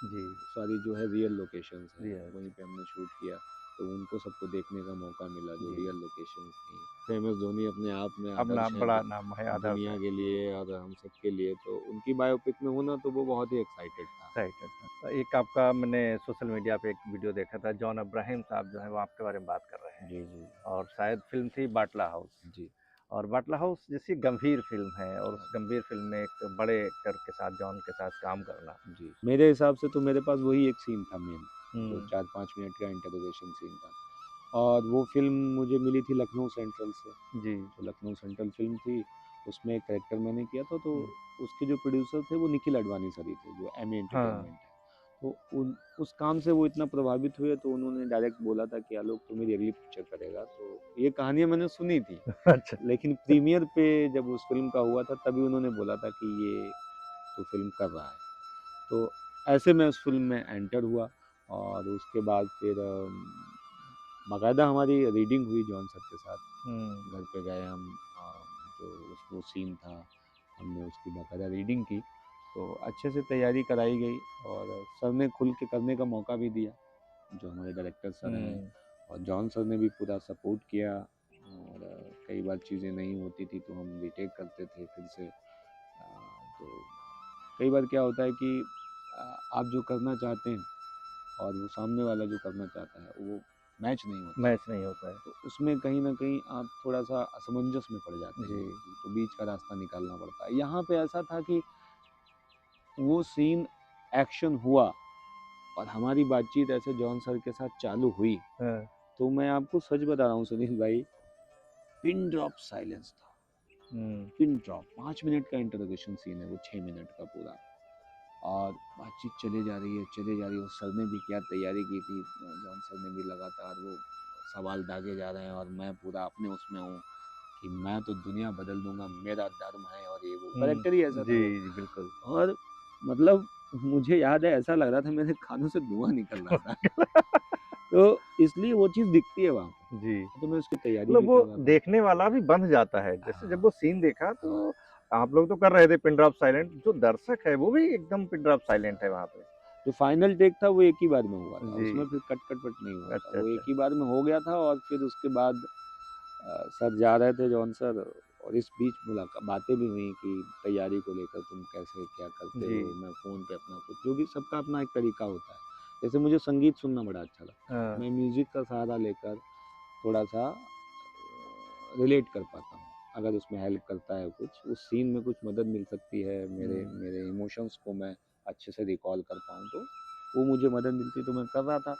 जी, सारी जो है रियल लोकेशंस हैं, रियल वहीं पे हमने शूट किया। तो उनको सबको देखने का मौका मिला, जो जी। रियल लोकेशंस थी। फेमस धोनी अपने आप में अपना आदर्श हैं बड़ा नाम है, आदर्श दुनिया है। के लिए और हम सबके लिए। तो उनकी बायोपिक में होना तो वो बहुत ही एक्साइटेड था। एक्साइटेड था। एक आपका मैंने सोशल मीडिया पे एक वीडियो देखा था, जॉन अब्राहम साहब जो हैं वो आपके बारे में बात कर रहे हैं, जी, जी। और शायद फ़िल्म थी बाटला हाउस। जी। और बाटला हाउस जैसी गंभीर फ़िल्म है और उस गंभीर फ़िल्म में एक बड़े एक्टर के साथ, जॉन के साथ काम करना। जी। मेरे हिसाब से तो मेरे पास वही एक सीन था मेन, जो हुँ। 4-5 मिनट का इंटरोगेशन सीन था। और वो फ़िल्म मुझे मिली थी लखनऊ सेंट्रल से। जी। जो लखनऊ सेंट्रल फ़िल्म थी, उसमें एक कैरेक्टर मैंने किया था। तो हुँ। उसके जो प्रोड्यूसर थे वो निखिल अडवाणी सर ही थे, जो एमी हाँ। एंटरटेनमेंट है। तो उन उस काम से वो इतना प्रभावित हुए, तो उन्होंने डायरेक्ट बोला था कि आलोक तू मेरी अगली पिक्चर करेगा। तो ये कहानियाँ मैंने सुनी थी, अच्छा। लेकिन प्रीमियर पे जब उस फ़िल्म का हुआ था तभी उन्होंने बोला था कि ये तू फ़िल्म कर रहा है। तो ऐसे मैं उस फ़िल्म में एंटर हुआ। और उसके बाद फिर बाकायदा हमारी रीडिंग हुई जॉन सर के साथ। हुँ। घर पे गए हम, जो वो सीन था, हमने उसकी बाकायदा रीडिंग की। तो अच्छे से तैयारी कराई गई, और सर ने खुल के करने का मौका भी दिया, जो हमारे डायरेक्टर सर हैं। हुँ। और जॉन सर ने भी पूरा सपोर्ट किया। और कई बार चीज़ें नहीं होती थी तो हम रीटेक करते थे फिर से। तो कई बार क्या होता है कि आप जो करना चाहते हैं और वो सामने वाला जो करना चाहता है वो मैच नहीं होता, मैच नहीं होता है। तो उसमें कहीं ना कहीं आप थोड़ा सा असमंजस में पड़ जाते हैं, जी। तो बीच का रास्ता निकालना पड़ता है। यहाँ पे ऐसा था कि वो सीन एक्शन हुआ और हमारी बातचीत ऐसे जॉन सर के साथ चालू हुई, हाँ। तो मैं आपको सच बता रहा हूँ सुनील भाई, पिन ड्रॉप साइलेंस था। पिन ड्रॉप 5 मिनट का इंटरोगेशन सीन है वो, 6 मिनट का पूरा, और बातचीत चले जा रही है चले जा रही है। और सर ने भी क्या तैयारी की थी, जॉन सर ने भी लगातार वो सवाल दागे जा रहे हैं और मैं पूरा अपने उसमें हूँ कि मैं तो दुनिया बदल दूंगा, मेरा धर्म है, और ये वो कैरेक्टर ही ऐसा था जी, वो। जी, बिल्कुल। और मतलब मुझे याद है ऐसा लग रहा था मेरे कानों से धुआं निकल रहा था तो इसलिए वो चीज़ दिखती है वहाँ पे, जी। तो मैं उसकी तैयारी मतलब भी वो कर रहा था। देखने वाला भी बंध जाता है। जैसे जब वो सीन देखा तो आप लोग तो कर रहे थे पिन ड्रॉप साइलेंट, जो दर्शक है वो भी एकदम पिन ड्रॉप साइलेंट है वहाँ पे। जो फाइनल टेक था वो एक ही बार में हुआ था, जी। उसमें फिर कट कट नहीं हुआ अच्छा, था, वो एक अच्छा। ही बार में हो गया था। और फिर उसके बाद सर जा रहे थे जॉन सर, और इस बीच मुलाकात बातें भी हुई कि तैयारी को लेकर तुम कैसे क्या करते जी। हो। मैं फ़ोन पे अपना कुछ, जो भी सबका अपना एक तरीका होता है। जैसे मुझे संगीत सुनना बड़ा अच्छा लगता है, हाँ। मैं म्यूज़िक का सहारा लेकर थोड़ा सा रिलेट कर पाता हूँ। अगर उसमें हेल्प करता है कुछ, उस सीन में कुछ मदद मिल सकती है, मेरे मेरे इमोशंस को मैं अच्छे से रिकॉल कर पाऊँ, तो वो मुझे मदद मिलती तो मैं कर रहा था।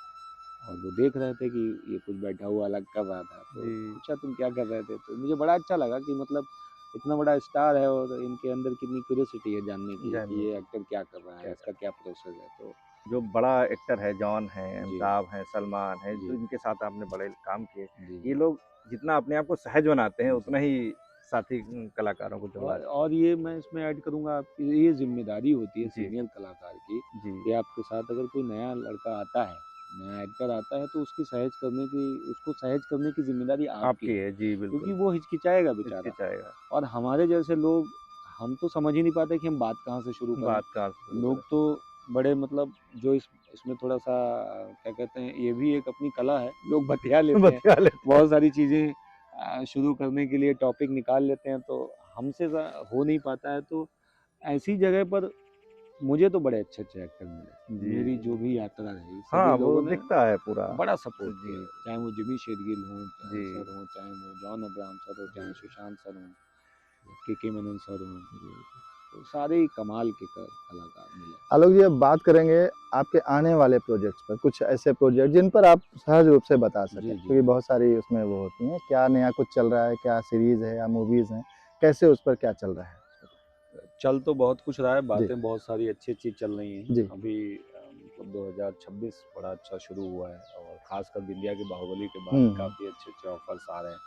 और वो देख रहे थे कि ये कुछ बैठा हुआ अलग कर रहा था, तो जी। पूछा तुम क्या कर रहे थे, तो मुझे बड़ा अच्छा लगा कि मतलब इतना बड़ा स्टार है और इनके अंदर कितनी क्यूरियोसिटी है जानने की कि जानने ये एक्टर क्या कर रहा है, क्या इसका क्या प्रोसेस है। तो जो बड़ा एक्टर है, जॉन है, जी अमिताभ हैं, सलमान है, जी जो इनके साथ आपने बड़े काम किए, जी ये जी लोग जितना अपने आप को सहज बनाते हैं, जी। उतना ही साथी कलाकारों को जोड़ा और ये मैं इसमें ऐड करूँगा, आपकी ये जिम्मेदारी होती है जी, सीनियर कलाकार की जी, कि आपके साथ अगर कोई नया लड़का आता है, नया एक्टर आता है, तो उसकी सहज करने की, उसको सहज करने की जिम्मेदारी आपकी आपकी है, है। जी, क्योंकि बिल्कुल, वो हिचकिचाएगा बेचारा। हिचकिचाएगा, और हमारे जैसे लोग, हम तो समझ ही नहीं पाते कि हम बात कहाँ से शुरू करें। बात कहाँ से शुरू लोग करें। तो बड़े मतलब जो इसमें थोड़ा सा क्या कहते हैं, ये भी एक अपनी कला है, लोग बतिया लेते हैं बतिया लेते हैं। बहुत सारी चीज़ें, शुरू करने के लिए टॉपिक निकाल लेते हैं, तो हमसे हो नहीं पाता है। तो ऐसी जगह पर मुझे तो बड़े अच्छे एक्टर मिले, जी, मेरी जी। जो भी यात्रा रही, हाँ, सभी वो लोगों ने दिखता है पूरा। बड़ा सपोर्ट जी, किया, चाहे वो जिमी शेरगिल हों, जी, सर हों, चाहे वो जॉन अब्राहम सर हो, चाहे जी, सुशांत सर हों, के मेनन सर हों, तो सारे ही कमाल के कलाकार मिले। आलोक जी, अब बात करेंगे आपके आने वाले प्रोजेक्ट्स पर, कुछ ऐसे प्रोजेक्ट जिन पर आप सहज रूप से बता सकें, जी जी क्योंकि बहुत सारी उसमें वो होती हैं। क्या नया कुछ चल रहा है, क्या सीरीज़ है या मूवीज़ हैं, कैसे उस पर क्या चल रहा है? चल तो बहुत कुछ रहा है, जी, बातें बहुत सारी अच्छी चल रही हैं जी। अभी। मतलब 2026 बड़ा अच्छा शुरू हुआ है, और ख़ासकर बिंदिया के बाहुबली के बाद हुँ, हुँ। काफ़ी अच्छे ऑफर्स आ रहे हैं।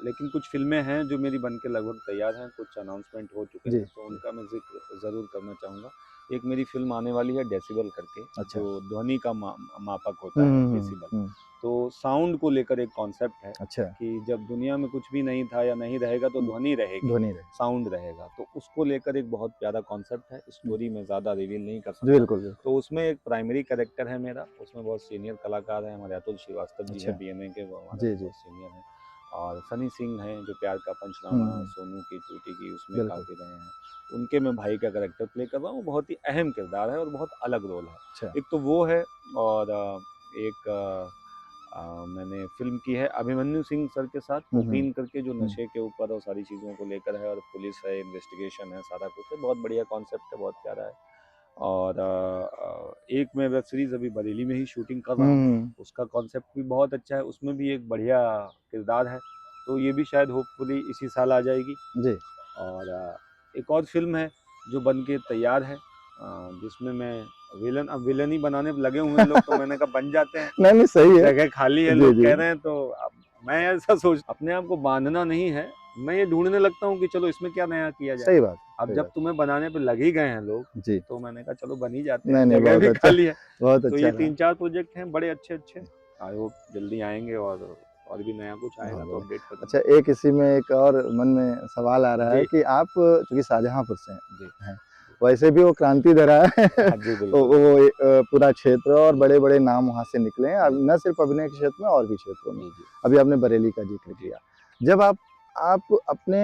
लेकिन कुछ फ़िल्में हैं जो मेरी बन के लगभग तैयार हैं, कुछ अनाउंसमेंट हो चुके जी, हैं, तो उनका मैं ज़िक्र ज़रूर करना चाहूँगा। एक मेरी फ़िल्म आने वाली है डेसिबल करके, अच्छा। जो ध्वनि का मापक होता हुँ, है, हुँ, हुँ, डेसिबल। हुँ। तो साउंड को लेकर एक कॉन्सेप्ट है अच्छा, कि जब दुनिया में कुछ भी नहीं था या नहीं रहेगा, तो ध्वनि रहेगी, ध्वनि रहे। साउंड रहेगा। तो उसको लेकर एक बहुत प्यारा कॉन्सेप्ट है, हुँ। स्टोरी मैं ज़्यादा रिवील नहीं कर जी, सकता। बिल्कुल, बिल्कुल। तो उसमें एक प्राइमरी कैरेक्टर है मेरा, उसमें बहुत सीनियर कलाकार हैं, हमारे अतुल श्रीवास्तव जी अच्छा। हैं बीएमए के, वो हमारे जी, जी। बहुत सीनियर हैं। और सनी सिंह हैं जो प्यार का हुँ, पंचनामा, हुँ। सोनू की टूटी की, उसमें बिल्कुल। काफ़ी रहे हैं। उनके मैं भाई का कैरेक्टर प्ले कर रहा हूँ, बहुत ही अहम किरदार है और बहुत अलग रोल है। अच्छा। एक तो वो है, और एक मैंने फ़िल्म की है अभिमन्यु सिंह सर के साथ, हुँ, हुँ। कोकीन करके, जो हुँ। नशे के ऊपर और सारी चीज़ों को लेकर है, और पुलिस है, इन्वेस्टिगेशन है, सारा कुछ है, बहुत बढ़िया कॉन्सेप्ट है, बहुत प्यारा है। और एक मैं वेब सीरीज़ अभी बरेली में ही शूटिंग कर रहा हूँ, हुँ, उसका कॉन्सेप्ट भी बहुत अच्छा है, उसमें भी एक बढ़िया किरदार है, तो ये भी शायद होपफुली इसी साल आ जाएगी। जी। और एक और फ़िल्म है जो बन के तैयार है, जिसमें मैं विलन, अब विलन ही बनाने पे लगे हुए हैं लोग, तो मैंने कहा बन जाते हैं, नहीं, नहीं, सही है। जगह खाली है, जी, लोग जी। कह रहे हैं, तो अब मैं ऐसा सोच, अपने आप को बांधना नहीं है, मैं ये ढूंढने लगता हूँ कि चलो इसमें क्या नया किया जाए। सही बात है, अब सही जब बात तुम्हें बनाने पे लग ही गए हैं लोग, है। जी। तो मैंने कहा चलो बन ही जाते नहीं, हैं, नहीं, जगह भी खाली है। बहुत तो अच्छा ये रहा। 3-4 प्रोजेक्ट हैं बड़े अच्छे-अच्छे, आई होप जल्दी आएँगे, और भी नया कुछ आएगा बहुत तो बढ़िया। अपडेट करूँगा। अच्छा, एक इसी में एक और मन में सवाल आ रहा है जी, कि आप चूँकि शाहजहाँपुर से जी। हैं, वैसे भी वो क्रांति धरा है हाँ जी, वो बिल्कुल। पूरा क्षेत्र, और जी, बड़े-बड़े नाम वहाँ से निकले हैं, अब जी, न सिर्फ़ अभिनय के क्षेत्र में और भी क्षेत्रों में। जी, जी, अभी आपने बरेली का ज़िक्र जी। किया। जब आप आप अपने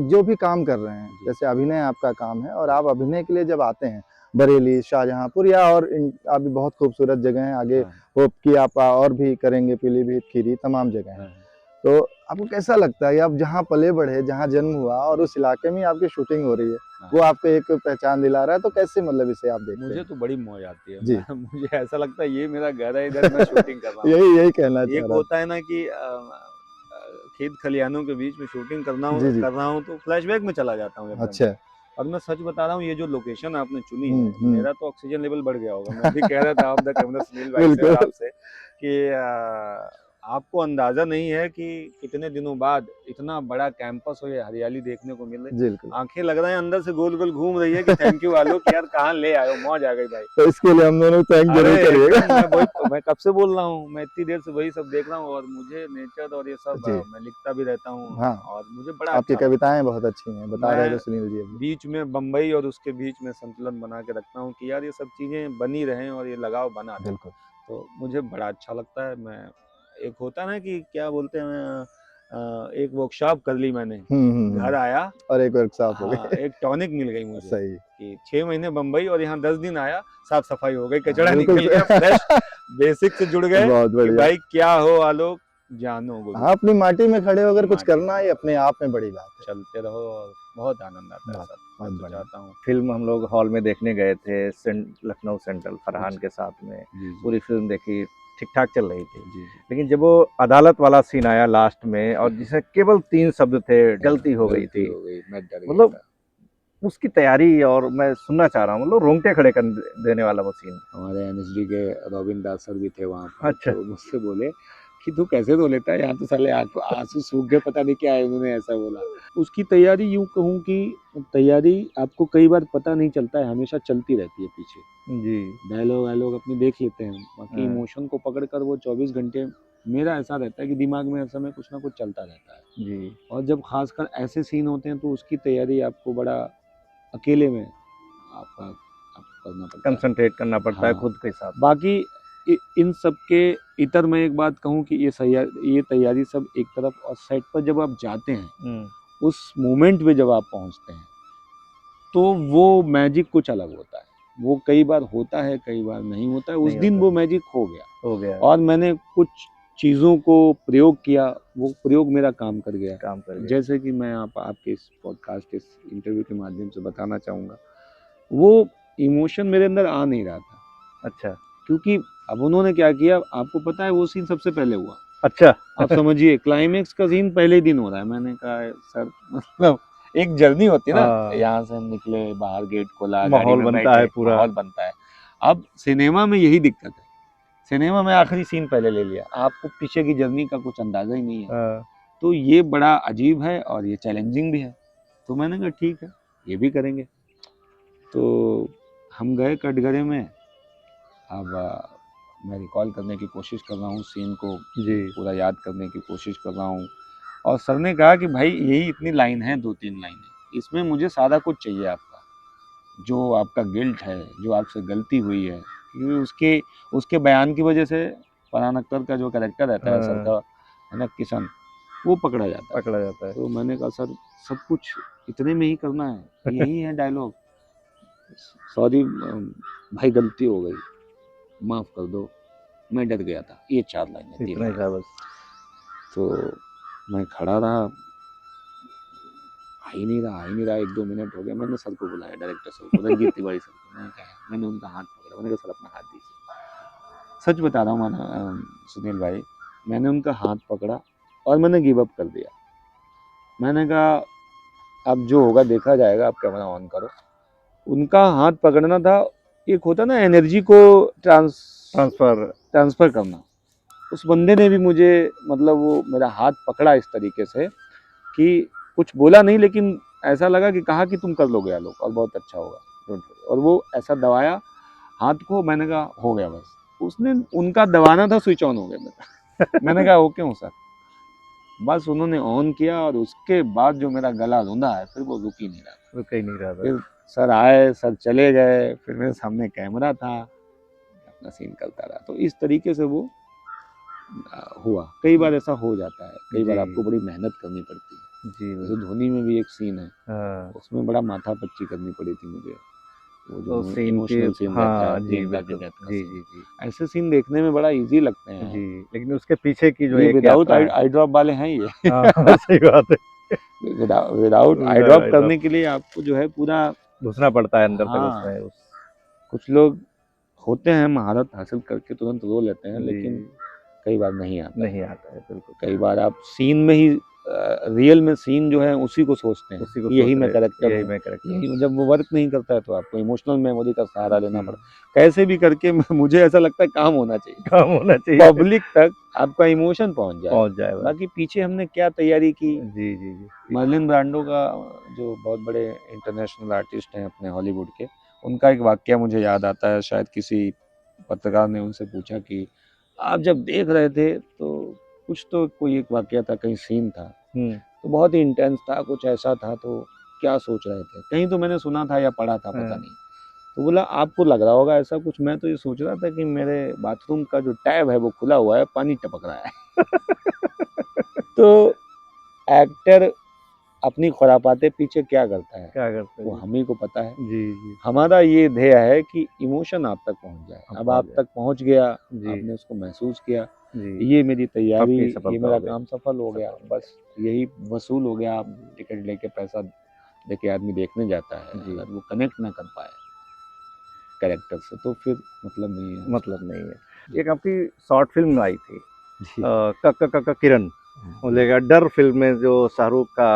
जो भी काम कर रहे हैं, जी। जैसे अभिनय आपका काम है और आप अभिनय के लिए जब आते हैं बरेली, शाहजहांपुर या और अभी बहुत खूबसूरत जगह हैं आगे, हाँ, होप कि आप और भी करेंगे, पीलीभीत, खीरी, तमाम जगह हैं। हाँ, तो आपको कैसा लगता है, आप जहाँ पले बढ़े, जहाँ जन्म हुआ और उस इलाके में आपकी शूटिंग हो रही है, हाँ। वो आपको एक पहचान दिला रहा है, तो कैसे मतलब इसे आप देखते मुझे हैं? तो बड़ी मौज आती है। जी। मुझे ऐसा लगता है ये मेरा घर है, इधर मैं शूटिंग कर रहा हूँ। यही कहना चाह एक रहा होता है ना कि खेत खलिहानों के बीच में शूटिंग जी, जी। कर रहा हूँ तो फ्लैशबैक में चला जाता हूँ एकदम। अच्छा। और मैं सच बता रहा हूँ, ये जो लोकेशन आपने चुनी है, हुँ। मेरा तो ऑक्सीजन लेवल बढ़ गया होगा। मैं भी कह रहा था ऑफ द कैमरा सुनील भाई से और बिल्कुल। आपसे कि आपको अंदाजा नहीं है कि कितने दिनों बाद इतना बड़ा कैंपस और ये हरियाली देखने को मिल रही। बिल्कुल। आंखें लग रहा है अंदर से गोल-गोल घूम रही है कि थैंक यू आलोक यार, कहाँ ले आए हो, मौज आ गई भाई। तो इसके लिए हम दोनों थैंक अरे ज़रूर एकदम, करिएगा। मैं कब से बोल रहा हूँ, मैं इतनी देर से वही सब देख रहा हूँ और मुझे नेचर और ये सब जी। मैं लिखता भी रहता हूँ हाँ, और मुझे बड़ा आपकी अच्छा लगता कविताएँ बहुत अच्छी हैं, है। बता रहे थे मैं सुनील जी अभी। बीच में बम्बई और उसके बीच में संतुलन बना के रखता हूँ कि यार ये सब चीज़ें बनी रहें और ये लगाव बना रहे। बिल्कुल। तो मुझे बड़ा अच्छा लगता है। मैं एक होता है ना कि क्या बोलते हैं, एक वर्कशॉप कर ली मैंने, घर आया, और एक वर्कशॉप हो हाँ, गई। एक टॉनिक मिल गई मुझे सही। कि 6 महीने बम्बई और यहाँ 10 दिन आया, साफ-सफाई हो गई, हाँ, कचरा बिल्कुल निकल गया, फ्रेश बेसिक से जुड़ गए बहुत कि बढ़िया। भाई क्या हो आलोक, जानो गुरु, हाँ, अपनी माटी में खड़े होकर कुछ माटी करना ही अपने आप में बड़ी बात है। चलते रहो और बहुत आनंद आता है बहुत, सर। बहुत मैं तो बढ़िया। चाहता हूँ। फिल्म हम लोग हॉल में देखने गए थे, लखनऊ सेंट्रल फरहान अच्छा। के साथ में, जी, जी। पूरी फिल्म देखी, ठीक-ठाक चल रही थी। जी, जी। लेकिन जब वो अदालत वाला सीन आया लास्ट में और जिसमें केवल 3 शब्द थे, गलती हो गई गलती थी। हो गई, मैं डर गया मतलब था। उसकी तैयारी और मैं सुनना चाह रहा हूँ, मतलब रोंगटे खड़े कर देने वाला वो सीन। हमारे एनएसडी के रॉबिन दास सर भी थे वहाँ पर, अच्छा। तो मुझसे बोले कि तू कैसे रो लेता है, यहाँ तो साले आंसू सूख गए, पता नहीं क्या है, उन्होंने ऐसा बोला। उसकी तैयारी यूं कहूँ कि तैयारी आपको कई बार पता नहीं चलता है, हमेशा चलती रहती है पीछे। जी। डायलॉग वायलॉग अपने देख लेते हैं, बाकी हाँ। इमोशन को पकड़कर वो 24 घंटे मेरा ऐसा रहता है कि दिमाग में हर समय कुछ ना कुछ चलता रहता है। जी। और जब खासकर ऐसे सीन होते हैं तो उसकी तैयारी आपको बड़ा अकेले में आपको करना पड़ता है। कंसंट्रेट करना पड़ता है हाँ। खुद के साथ। बाकी इन सब के इतर मैं एक बात कहूँ कि ये तैयारी सब एक तरफ, और सेट पर जब आप जाते हैं, उस मोमेंट पे जब आप पहुंचते हैं, तो वो मैजिक कुछ अलग होता है। वो कई बार होता है, कई बार नहीं होता है। उस नहीं दिन होता वो है। मैजिक हो गया हो गया, और मैंने कुछ चीज़ों को प्रयोग किया, वो प्रयोग मेरा काम कर गया। काम कर गया। जैसे कि मैं आपके इस पॉडकास्ट, इस इंटरव्यू के माध्यम से बताना चाहूँगा, वो इमोशन मेरे अंदर आ नहीं रहा था। अच्छा। क्योंकि अब उन्होंने क्या किया, आपको पता है वो सीन सबसे पहले हुआ। अच्छा। आप समझिए क्लाइमेक्स का सीन पहले ही दिन हो रहा है। मैंने कहा सर, मतलब एक जर्नी होती है ना, हाँ। यहाँ से हम निकले, बाहर गेट खोला, गाड़ी माहौल में बनता है बैठे, पूरा। माहौल बनता है। अब सिनेमा में यही दिक्कत है, सिनेमा में आखिरी सीन पहले ले लिया, आपको पीछे की जर्नी का कुछ अंदाजा ही नहीं है। हाँ। तो ये बड़ा अजीब है और ये चैलेंजिंग भी है। तो मैंने कहा ठीक है, ये भी करेंगे। तो हम गए कटघरे में। अब मैं रिकॉल करने की कोशिश कर रहा हूँ सीन को, जी। पूरा याद करने की कोशिश कर रहा हूँ। और सर ने कहा कि भाई यही इतनी लाइन है, 2-3 लाइनें, इसमें मुझे सारा कुछ चाहिए आपका, जो आपका गिल्ट है, जो आपसे गलती हुई है। क्योंकि उसके बयान की वजह से फरहान अख्तर का जो कैरेक्टर रहता है सर का, है ना, किशन, वो पकड़ा जाता है। पकड़ा जाता है। तो मैंने कहा सर सब कुछ इतने में ही करना है, यही है डायलॉग, सॉरी भाई गलती हो गई, माफ़ कर दो, मैं डर गया था। ये 4 लाइनें, 3 इतना ही लाइनें। था बस। तो मैं खड़ा रहा, आ ही नहीं रहा, 1-2 मिनट हो गए। मैंने सर को बुलाया, डायरेक्टर सर को, रंजीत तिवारी सर को। मैंने कहा, मैंने उनका हाथ पकड़ा, मैंने कहा सर अपना हाथ दीजिए। सच बता रहा हूँ सुनील भाई, मैंने उनका हाथ पकड़ा और मैंने गिव अप कर दिया। मैंने कहा अब जो होगा देखा जाएगा, आप कैमरा ऑन करो। उनका हाथ पकड़ना था, एक होता ना एनर्जी को ट्रांसफ़र करना। उस बंदे ने भी मुझे, मतलब वो मेरा हाथ पकड़ा इस तरीके से कि कुछ बोला नहीं, लेकिन ऐसा लगा कि कहा कि तुम कर लोगे आलोक और बहुत अच्छा होगा, डोंट वरी। और वो ऐसा दबाया हाथ को, मैंने कहा हो गया बस। उसने उनका दबाना था, स्विच ऑन हो गया मेरा। मैंने कहा ओके हूँ सर। बस उन्होंने ऑन किया और उसके बाद जो मेरा गला रूंधा है, फिर वो रुक ही नहीं रहा। रुक ही नहीं रहा था। फिर सर आए, सर चले गए, फिर मेरे सामने कैमरा था, अपना सीन करता रहा। तो इस तरीके से वो हुआ। कई बार ऐसा हो जाता है, कई बार जी। आपको बड़ी मेहनत करनी पड़ती है। जी जैसे धोनी में भी एक सीन है, हाँ, उसमें बड़ा माथापच्ची करनी पड़ी थी मुझे। वो तो जो सीन की इमोशनल सीन रहता है हाँ, जी प्रियंका के बिल्कुल। डेथ का जी, सीन, जी, जी। ऐसे सीन देखने में बड़ा ईज़ी लगते हैं यार। जी, लेकिन उसके पीछे की जो ये एक विदाउट यात्रा है आई ड्रॉप वाले हैं ये। हाँ, सही बात है। Without I without drop I drop करने के लिए आपको जो है पूरा, घुसना पड़ता है अंदर तक हाँ, उसमें उस कुछ लोग होते हैं महारत हासिल करके तुरंत रो लेते हैं, जी, लेकिन कई बार नहीं आता है। नहीं आता है, बिल्कुल। कई बार आप सीन में ही रियल में सीन जो है उसी को सोचते हैं उसी को कि यही सोच मैं रहे कैरेक्टर यही हूँ। मैं कैरेक्टर हूँ। यही जब वो वर्क नहीं करता है तो आपको इमोशनल मेमोरी का सहारा लेना जी, पड़ता है। कैसे भी करके मुझे ऐसा लगता है काम होना चाहिए, काम होना चाहिए, पब्लिक तक आपका इमोशन पहुंच जाए। पहुँच जाए बस। बाकी पीछे हमने क्या तैयारी की। जी, जी, जी। मर्लिन ब्रांडो का, जो बहुत बड़े इंटरनेशनल आर्टिस्ट हैं अपने हॉलीवुड के, उनका एक वाकया मुझे याद आता है। शायद किसी पत्रकार ने उनसे पूछा कि आप जब देख रहे थे तो कुछ तो कोई एक वाकया था, कहीं सीन था हुँ, तो बहुत ही इंटेंस था, कुछ ऐसा था, तो क्या सोच रहे थे? कहीं तो मैंने सुना था या पढ़ा था, पता हाँ। नहीं। तो बोला आपको लग रहा होगा ऐसा कुछ, मैं तो ये सोच रहा था कि मेरे बाथरूम का जो टैब है वो खुला हुआ है, पानी टपक रहा है। तो एक्टर अपनी खुरापाते पीछे क्या करता है क्या करते वो हैं? हम ही को पता है। जी, जी। हमारा ये ध्येय है कि इमोशन आप तक पहुंच जाए। अब अब पहुँच आप जाए। तक पहुंच गया, जी, आपने उसको महसूस किया, जी। ये मेरी तैयारी, आपकी ये सफलता मेरा हो गई। काम सफल हो गया, सफल हो बस यही वसूल हो गया। आप टिकट लेके पैसा देके आदमी देखने जाता है, जी। अगर वो कनेक्ट ना कर पाए कैरेक्टर से तो फिर मतलब नहीं है उसका। मतलब नहीं है। एक आपकी शॉर्ट फ़िल्म आई थी जी। किरण, हाँ, बोलेगा डर फ़िल्म में जो शाहरुख का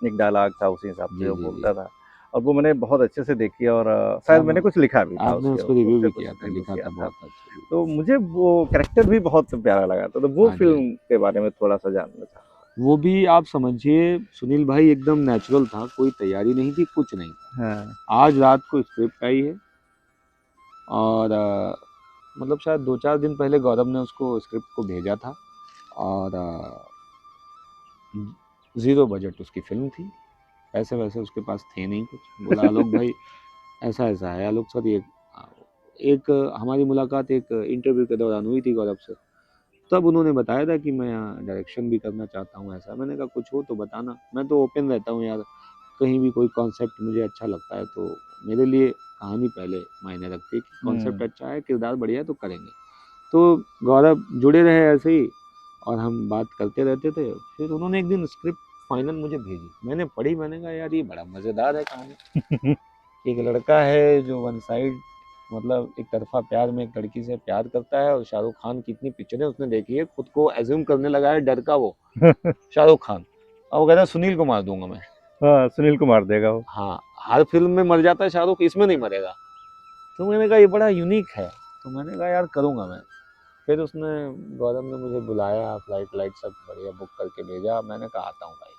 एक डायलॉग था उसी हिसाब से जी वो जी जी। बोलता था और वो मैंने बहुत अच्छे से देखी और शायद मैंने आप कुछ लिखा भी था आपने उसके उसको रिव्यू उससे भी कुछ किया था, रिव्यू लिखा किया था था। बहुत अच्छा। तो मुझे वो कैरेक्टर भी बहुत प्यारा लगा था, तो वो हाँ जी, हाँ फ़िल्म जी। के बारे में थोड़ा-सा जानना चाहता वो भी आप समझिए सुनील भाई एकदम नेचुरल था, कोई तैयारी नहीं थी, कुछ नहीं था। हूँ। हाँ, आज रात को स्क्रिप्ट आई है और मतलब शायद 2-4 दिन पहले गौरव ने उसको स्क्रिप्ट को भेजा था और 0 बजट उसकी फ़िल्म थी। पैसे वैसे उसके पास थे नहीं कुछ। बोला आलोक भाई ऐसा-ऐसा है। आलोक सर ये एक हमारी मुलाकात एक इंटरव्यू के दौरान हुई थी गौरव से। तब उन्होंने बताया था कि मैं डायरेक्शन भी करना चाहता हूँ ऐसा। मैंने कहा कुछ हो तो बताना। मैं तो ओपन रहता हूँ यार, कहीं भी कोई कॉन्सेप्ट मुझे अच्छा लगता है तो मेरे लिए कहानी पहले मायने रखती है कि कॉन्सेप्ट हुँ, अच्छा है, किरदार बढ़िया है तो करेंगे। तो गौरव जुड़े रहे ऐसे ही और हम बात करते रहते थे। फिर उन्होंने एक दिन स्क्रिप्ट फाइनल मुझे भेजी। मैंने पढ़ी, मैंने कहा यार ये बड़ा मज़ेदार है कहानी। एक लड़का है जो वन साइड मतलब एक तरफा प्यार में एक लड़की से प्यार करता है और शाहरुख खान की इतनी पिक्चरें उसने देखी है, खुद को एज्यूम करने लगा है डर का वो शाहरुख खान। और वो कहता है सुनील को मार दूंगा मैं। हाँ, सुनील कुमार देगा वो। हाँ, हर फिल्म में मर जाता है शाहरुख, इसमें नहीं मरेगा। तो मैंने कहा ये बड़ा यूनिक है। तो मैंने कहा यार करूँगा मैं। फिर उसने गौरव ने मुझे बुलाया, फ्लाइट व्लाइट सब बढ़िया बुक करके भेजा। मैंने कहा आता हूँ भाई।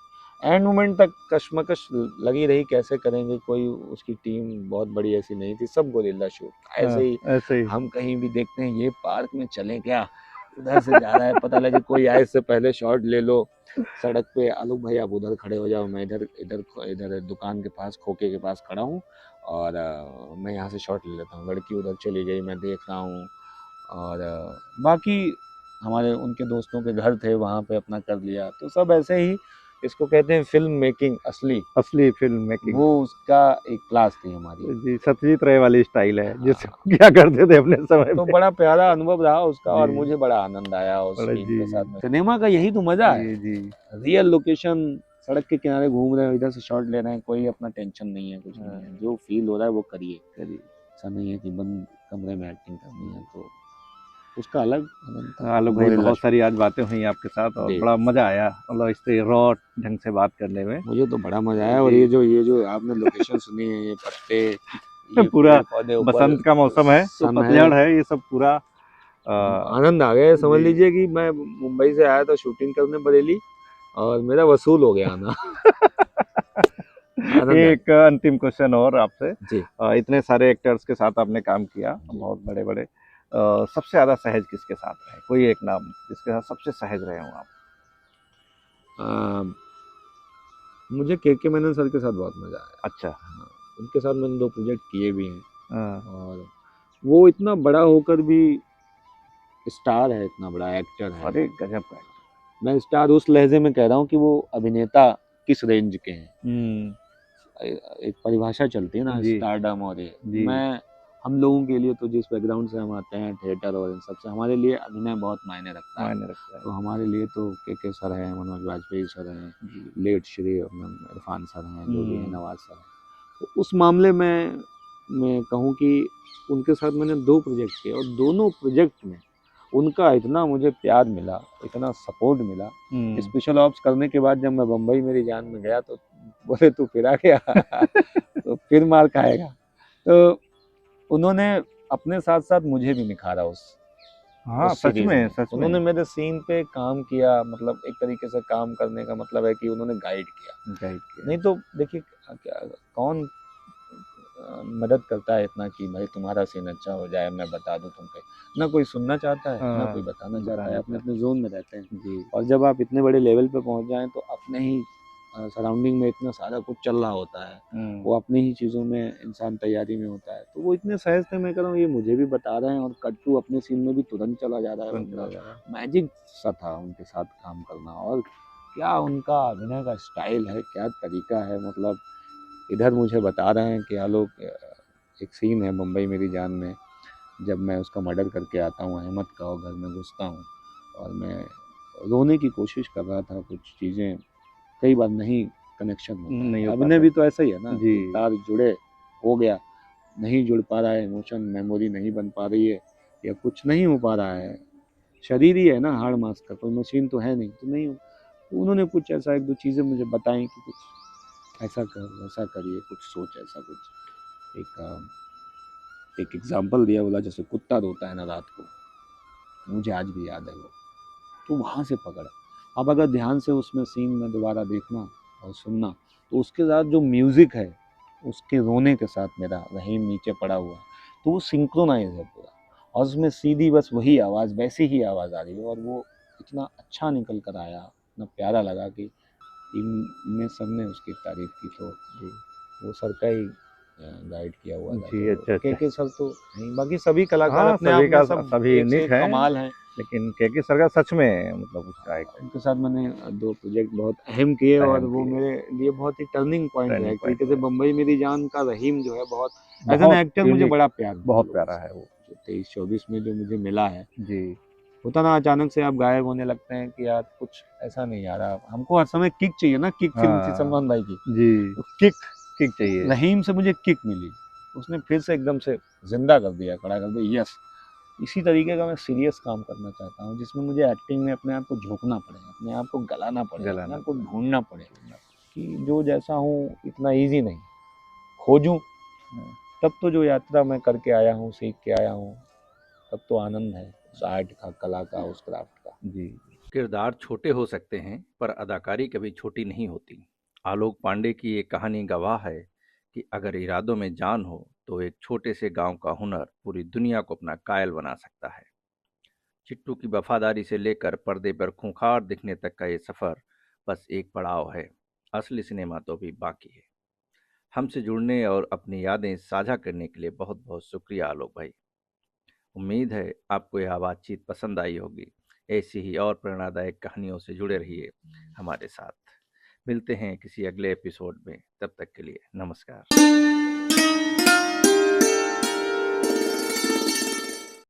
एंड मोमेंट तक कशमकश लगी रही कैसे करेंगे, कोई उसकी टीम बहुत बड़ी ऐसी नहीं थी, सब गोरिल्ला शूट हाँ, ऐसे ही। ऐसे ही। हम कहीं भी देखते हैं ये पार्क में चलें क्या, उधर से जा रहा है, पता लगे कोई आए इससे पहले शॉट ले लो सड़क पे। आलोक भाई आप उधर खड़े हो जाओ, मैं इधर इधर इधर दुकान के पास खोखे के पास खड़ा हूँ और मैं यहाँ से शॉट ले लेता हूँ। लड़की उधर चली गई, मैं देख रहा हूँ। और बाकी हमारे उनके दोस्तों के घर थे, वहाँ पे अपना कर लिया। तो सब ऐसे ही, इसको कहते हैं फिल्म मेकिंग असली। असली फ़िल्म मेकिंग। वो उसका एक क्लास थी हमारी। जी, सत्यजीत रे वाली स्टाइल है, हाँ, जिसको किया करते थे अपने समय तो पे। बड़ा प्यारा अनुभव रहा उसका और जी, मुझे बड़ा आनंद आया उस बड़ा टीम जी, के साथ जी। में। सिनेमा का यही तो मजा है, जी, जी। रियल लोकेशन, सड़क के किनारे घूम रहे हो, इधर से शॉट ले रहे हैं, कोई अपना टेंशन नहीं है, कुछ नहीं है। हाँ, जो फील हो रहा है वो करिए। चलिए। ऐसा नहीं है कि बंद कमरे में एक्टिंग करनी है, तो उसका अलग आनंद था। आलोक भाई गोरिल्ला बहुत सारी आज बातें हुई आपके साथ और जी, बड़ा मज़ा आया मतलब इससे रॉ ढंग से बात करने में। मुझे तो बड़ा मजा आया। और जी, ये जो आपने लोकेशन सुनी है, ये पत्ते, ये पूरा पेड़ पौधे, ऊपर बसंत का मौसम है, तो सन है, पतझड़ है, ये सब पूरा आनंद आ गया। समझ जी। लीजिए कि मैं मुंबई से आया था शूटिंग करने बरेली और मेरा वसूल हो गया आना। आनंद आ एक अंतिम क्वेश्चन और आपसे जी। इतने सारे एक्टर्स के साथ आपने काम किया, बहुत बड़े-बड़े सबसे ज़्यादा सहज किसके साथ रहे? कोई एक नाम जिसके साथ सबसे सहज रहे हों आप? आ, मुझे के मेनन सर के साथ बहुत मजा आया। अच्छा। हाँ, उनके साथ मैंने 2 प्रोजेक्ट किए भी हैं हाँ, और वो इतना बड़ा होकर भी स्टार है, इतना बड़ा एक्टर है। अरे गज़ब का मैं स्टार उस लहजे में कह रहा हूँ कि वो अभिनेता किस रेंज के हैं। एक परिभाषा चलती है ना जी। स्टारडम और ये, जी। मैं हम लोगों के लिए तो जिस बैकग्राउंड से हम आते हैं थिएटर और इन सब से, हमारे लिए अभिनय बहुत मायने रखता है। मायने रखता तो हमारे लिए तो के सर हैं, मनोज वाजपेयी सर हैं, है। लेट श्री इरफान सर हैं, जो भी हैं, हम्म। नवाज सर हैं। तो उस मामले में मैं कहूँ कि उनके साथ मैंने 2 प्रोजेक्ट किए और दोनों प्रोजेक्ट में उनका इतना मुझे प्यार मिला, इतना सपोर्ट मिला। स्पेशल ऑप्स करने के बाद जब मैं बम्बई मेरी जान में गया तो बोले तू फिर आ गया तो फिर मार खाएगा। तो उन्होंने अपने साथ-साथ मुझे भी निखारा उस हाँ, सच सीरीज़ में, में। सच में। उन्होंने मेरे सीन पे काम किया, मतलब एक तरीके से काम करने का मतलब है कि उन्होंने गाइड किया। गाइड किया। नहीं तो देखिए क्या कौन मदद करता है इतना कि भाई तुम्हारा सीन अच्छा हो जाए, मैं बता दूँ तुम पे। ना कोई सुनना चाहता है, ना कोई बताना चाहता है, अपने-अपने ज़ोन में रहते हैं। जी। और जब आप इतने बड़े लेवल पे पहुँच जाएँ तो अपने ही सराउंडिंग में इतना सारा कुछ चल रहा होता है। वो अपनी ही चीज़ों में इंसान तैयारी में होता है। तो वो इतने सहज थे, मैं कह रहा हूँ ये मुझे भी बता रहे हैं और कट टू अपने सीन में भी तुरंत चला जा रहा है बंदा। मैजिक सा था उनके साथ काम करना। और क्या उनका अभिनय का स्टाइल है, क्या तरीका है, मतलब इधर मुझे बता रहे हैं कि आलोक एक सीन है बम्बई मेरी जान में, जब मैं उसका मर्डर करके आता हूँ अहमद का और घर में घुसता हूँ और मैं रोने की कोशिश कर रहा था, कुछ चीज़ें कई बार नहीं कनेक्शन होता नहीं है। हो अभिनय पाता। भी तो ऐसा ही है ना, जी। एक तार जुड़े हो गया, नहीं जुड़ पा रहा है, इमोशन मेमोरी नहीं बन पा रही है या कुछ नहीं हो पा रहा है। शरीर ही है ना हाड़ मांस का, कोई मशीन तो है नहीं, तो नहीं हो। तो उन्होंने कुछ ऐसा 1-2 चीज़ें मुझे बताई कि कुछ ऐसा कर, वैसा करिए, कुछ सोच ऐसा कुछ। एक एग्ज़ाम्पल दिया, बोला जैसे कुत्ता रोता है ना रात को, मुझे आज भी याद है वो। तो वहाँ से पकड़ा। अब अगर ध्यान से उसमें सीन में दोबारा देखना और सुनना, तो उसके साथ जो म्यूज़िक है, उसके रोने के साथ मेरा रहीम नीचे पड़ा हुआ है, तो वो सिंक्रोनाइज़ है पूरा। और उसमें सीधी बस वही आवाज़, वैसी ही आवाज़ आ रही है और वो इतना अच्छा निकल कर आया, इतना प्यारा लगा कि में सबने उसकी तारीफ़ की। तो जी, वो सर का ही गाइड किया हुआ था। जी, तो अच्छा, अच्छा। के सर तो नहीं, बाकी सभी कलाकार हाँ, अपने आप सभी में का सब सभी एक से यूनिक एक हैं, कमाल हैं। लेकिन केके सर का सच में मतलब उसका एक उनके साथ मैंने 2 प्रोजेक्ट बहुत अहम किए और अहम वो किए, मेरे लिए बहुत ही टर्निंग पॉइंट रहा। टर्निंग एक पॉइंट तरीके से है। बम्बई मेरी जान का रहीम जो है बहुत एज़ एन बहुत एक्टर मुझे यूनिक, बड़ा प्यार था बहुत लोगों प्यारा से। है वो। जो 23-24 में जो मुझे मिला है, जी। होता ना अचानक से आप गायब होने लगते हैं कि यार कुछ ऐसा नहीं आ रहा। हमको हर समय किक चाहिए ना, किक फ़िल्म थी हाँ, सलमान भाई की। जी, तो किक, किक चाहिए। रहीम से मुझे किक मिली। उसने फिर से एकदम से ज़िंदा कर दिया, खड़ा कर दिया, यस! इसी तरीके का मैं सीरियस काम करना चाहता हूँ, जिसमें मुझे एक्टिंग में अपने आप को झोंकना पड़े, अपने आप को गलाना पड़े, अपने गलाना आप को पड़ा। ढूँढना पड़े कि जो जैसा हूँ इतना ईज़ी नहीं। खोजूँ, तब तो जो यात्रा मैं करके आया हूँ, सीख के आया हूँ, तब तो आनंद है उस आर्ट का, कला का, उस क्राफ्ट का। जी। किरदार छोटे हो सकते हैं पर अदाकारी कभी छोटी नहीं होती। आलोक पांडे की ये कहानी गवाह है कि अगर इरादों में जान हो तो एक छोटे से गांव का हुनर पूरी दुनिया को अपना कायल बना सकता है। चिट्टू की वफादारी से लेकर पर्दे पर खूंखार दिखने तक का ये सफर बस एक पड़ाव है। असली सिनेमा तो भी बाकी है। हमसे जुड़ने और अपनी यादें साझा करने के लिए बहुत बहुत शुक्रिया आलोक भाई। उम्मीद है आपको यह बातचीत पसंद आई होगी। ऐसी ही और प्रेरणादायक कहानियों से जुड़े रहिए हमारे साथ। मिलते हैं किसी अगले एपिसोड में, तब तक के लिए नमस्कार।